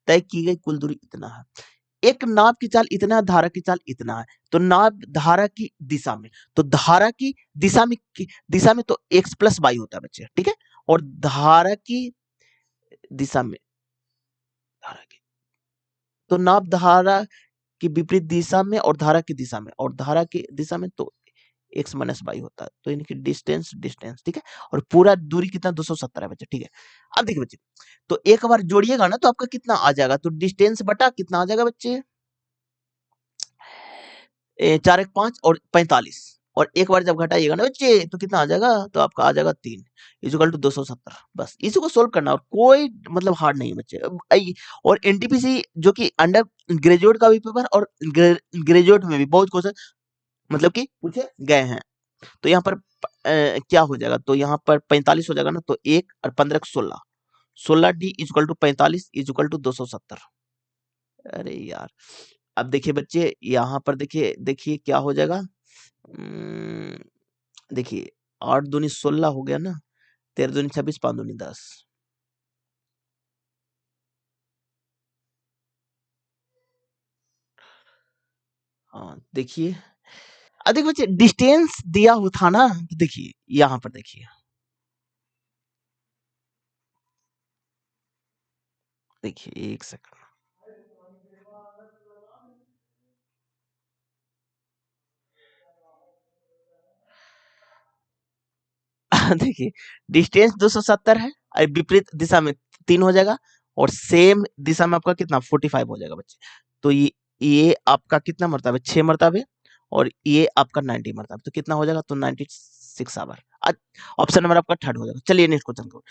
तय की गई कुल दूरी इतना है। एक नाव की चाल इतना है, धारा की चाल इतना है। तो नाव धारा की दिशा में, तो धारा की दिशा में तो x प्लस वाई होता है बच्चे, ठीक है। और धारा की दिशा में, धारा की, तो नाव धारा की विपरीत दिशा में और धारा की दिशा में, और धारा की दिशा में तो x माइनस वाई होता है। तो इनकी डिस्टेंस, ठीक है। और पूरा दूरी कितना, 270 है बच्चे, ठीक है। अब देखिए बच्चे, तो एक बार जोड़िएगा ना तो आपका कितना आ जाएगा, तो डिस्टेंस बटा कितना आ जाएगा बच्चे, 4 1 5 और 45, और एक बार जब घटाइएगा ना बच्चे तो कितना आ जाएगा, तो आपका आ जाएगा 3 इक्वल टू 270। बस इसी को सोल्व करना, और कोई मतलब हार्ड नहीं है बच्चे। और एनटीपीसी जो कि अंडर ग्रेजुएट का भी पेपर और ग्रेजुएट में भी बहुत क्वेश्चन मतलब कि पूछे गए हैं। तो यहाँ पर क्या हो जाएगा, तो यहाँ पर 45 हो जाएगा ना, तो 1 और 15 16, 16d equal to 45 equal to 270। अरे यार, अब देखिए बच्चे, यहाँ पर देखिए देखिए क्या हो जाएगा। देखिए 8 दूनी 16 हो गया ना, 13 दूनी 26, 5 दूनी 10। हाँ देखिए, अब देखिए बच्चे, डिस्टेंस दिया हुआ था ना, तो देखिए यहाँ पर देखिए, देखिए एक सेकंड, देखिए डिस्टेंस 270 है, और विपरीत दिशा में 3 हो जाएगा, और सेम दिशा में आपका कितना 45 हो जाएगा बच्चे। तो ये आपका कितना मरतबा, 6 मरतबे, और ये आपका 90 मरतबा, तो कितना हो जाएगा, तो 96 आवर। ऑप्शन नंबर आपका थर्ड हो जाएगा। चलिए नेक्स्ट क्वेश्चन को।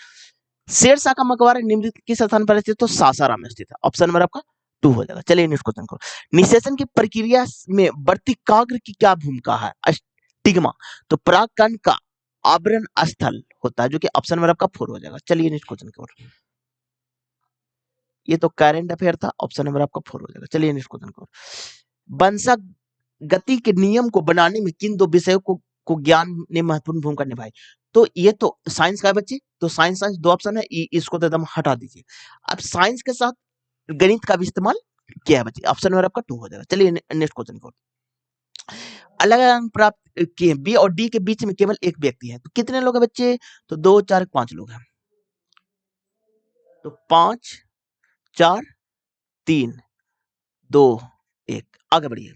शेरशाह का मकबरा निम्नलिखित किस स्थान पर स्थित है, तो सासाराम में स्थित है। ऑप्शन नंबर आपका 2 हो जाएगा। चलिए नेक्स्ट क्वेश्चन को। निषेचन की प्रक्रिया में वर्तिकाग्र की क्या भूमिका है, स्टिग्मा, तो परागकण का आवरण स्थल होता है, जो कि ऑप्शन नंबर आपका 4 हो जाएगा। चलिए नेक्स्ट क्वेश्चन की ओर। ये तो करंट अफेयर था, ऑप्शन नंबर आपका 4 हो जाएगा। चलिए नेक्स्ट क्वेश्चन की ओर। वंशक गति के नियम को बनाने में किन दो विषयों को ज्ञान ने महत्वपूर्ण भूमिका निभाई, तो ये तो साइंस का है बच्चे, तो साइंस दो ऑप्शन है, इसको तो एकदम हटा दीजिए। अब साइंस के साथ गणित का भी इस्तेमाल किया है बच्चे, ऑप्शन नंबर आपका 2 हो जाएगा। चलिए नेक्स्ट क्वेश्चन को। अलग अलग अंक प्राप्त किए, बी और डी के बीच में केवल एक व्यक्ति है, तो कितने लोग हैं बच्चे, तो 2 4 5 लोग हैं। तो 5 4 3 2 1, आगे बढ़िए।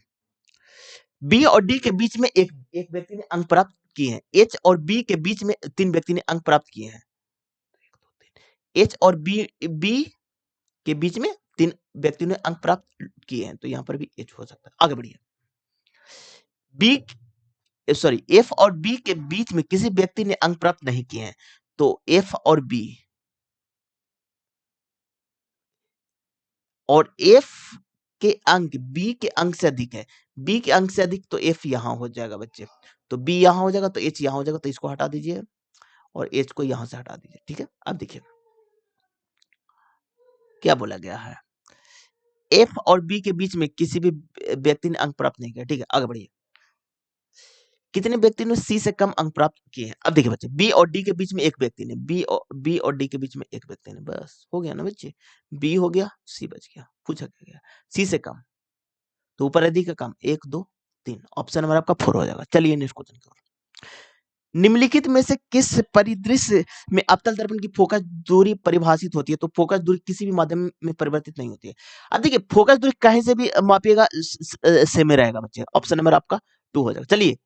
बी और डी के बीच में एक एक व्यक्ति ने अंक प्राप्त किए हैं, एच और बी के बीच में 3 व्यक्ति ने अंक प्राप्त किए हैं। एच और बी के बीच में 3 व्यक्ति ने अंक प्राप्त किए हैं, तो यहाँ पर भी एच हो सकता है। आगे बढ़िए। बी सॉरी एफ और बी के बीच में किसी व्यक्ति ने अंक प्राप्त नहीं किए हैं, तो एफ और एफ के अंक बी के अंक से अधिक है, बी के अंक से अधिक, तो एफ यहां हो जाएगा बच्चे, तो बी यहां हो जाएगा, तो एच यहां हो जाएगा, तो इसको हटा दीजिए और एच को यहां से हटा दीजिए। ठीक है, अब देखिए क्या बोला गया है, एफ और बी के बीच में किसी भी व्यक्ति ने अंक प्राप्त नहीं किया। ठीक है, आगे बढ़िए। कितने व्यक्ति ने सी से कम अंक प्राप्त किए हैं, अब देखिए बच्चे, बी और डी के बीच में एक व्यक्ति ने, बी और डी के बीच में एक व्यक्ति ने, बस हो गया ना बच्चे, बी हो गया, सी बच गया। पूछा गया सी से कम, तो ऊपर अधिक का कम, 1 2 3, ऑप्शन नंबर आपका 4 हो जाएगा। चलिए नेक्स्ट क्वेश्चन की ओर। निम्नलिखित में से किस परिदृश्य में अवतल दर्पण की फोकस दूरी परिभाषित होती है, तो फोकस दूरी किसी भी माध्यम में परिवर्तित नहीं होती है। अब देखिए फोकस दूरी कहीं से भी मापिएगा सेम ही रहेगा बच्चे, ऑप्शन नंबर आपका 2 हो जाएगा। चलिए,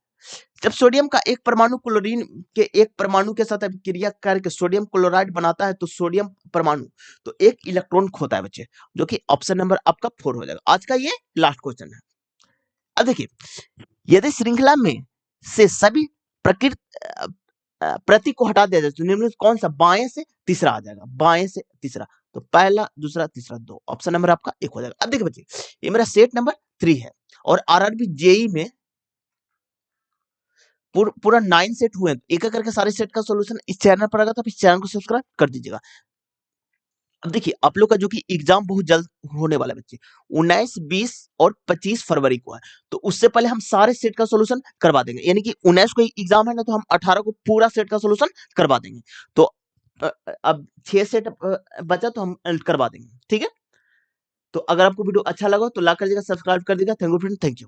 जब सोडियम का एक परमाणु क्लोरीन के एक परमाणु के साथ अभिक्रिया करके सोडियम क्लोराइड बनाता है, तो सोडियम परमाणु तो एक इलेक्ट्रॉन खोता है बच्चे, जो कि ऑप्शन नंबर आपका 4 हो जाएगा। आज का ये लास्ट क्वेश्चन है। अब देखिए, यदि श्रृंखला में से सभी प्रकृत प्रतीक को हटा दिया जाए तो निम्न में कौन सा बाएं से तीसरा आ जाएगा, बाएं से तीसरा। तो पहला, दूसरा, तीसरा, दो, ऑप्शन नंबर आपका एक हो जाएगा। अब देखिए बच्चे, ये मेरा सेट नंबर 3 है और आरआरबी जेई में पूरा 9 सेट हुए हैं। एक एक करके सारे सेट का सॉल्यूशन इस चैनल पर आएगा, तो आप इस चैनल को सब्सक्राइब कर दीजिएगा। अब देखिए आप लोग का जो कि एग्जाम बहुत जल्द होने वाला है बच्चे, 19, 20 और 25 फरवरी को है। तो उससे पहले हम सारे सेट का सॉल्यूशन करवा देंगे, यानी कि 19 को एग्जाम है ना, तो हम 18 को पूरा सेट का सॉल्यूशन करवा देंगे। तो अब 6 सेट बचा तो हम करवा देंगे, ठीक है। तो अगर आपको वीडियो अच्छा लगा तो लाइक कर दीजिएगा, सब्सक्राइब कर दीजिएगा। Thank you friend, thank you.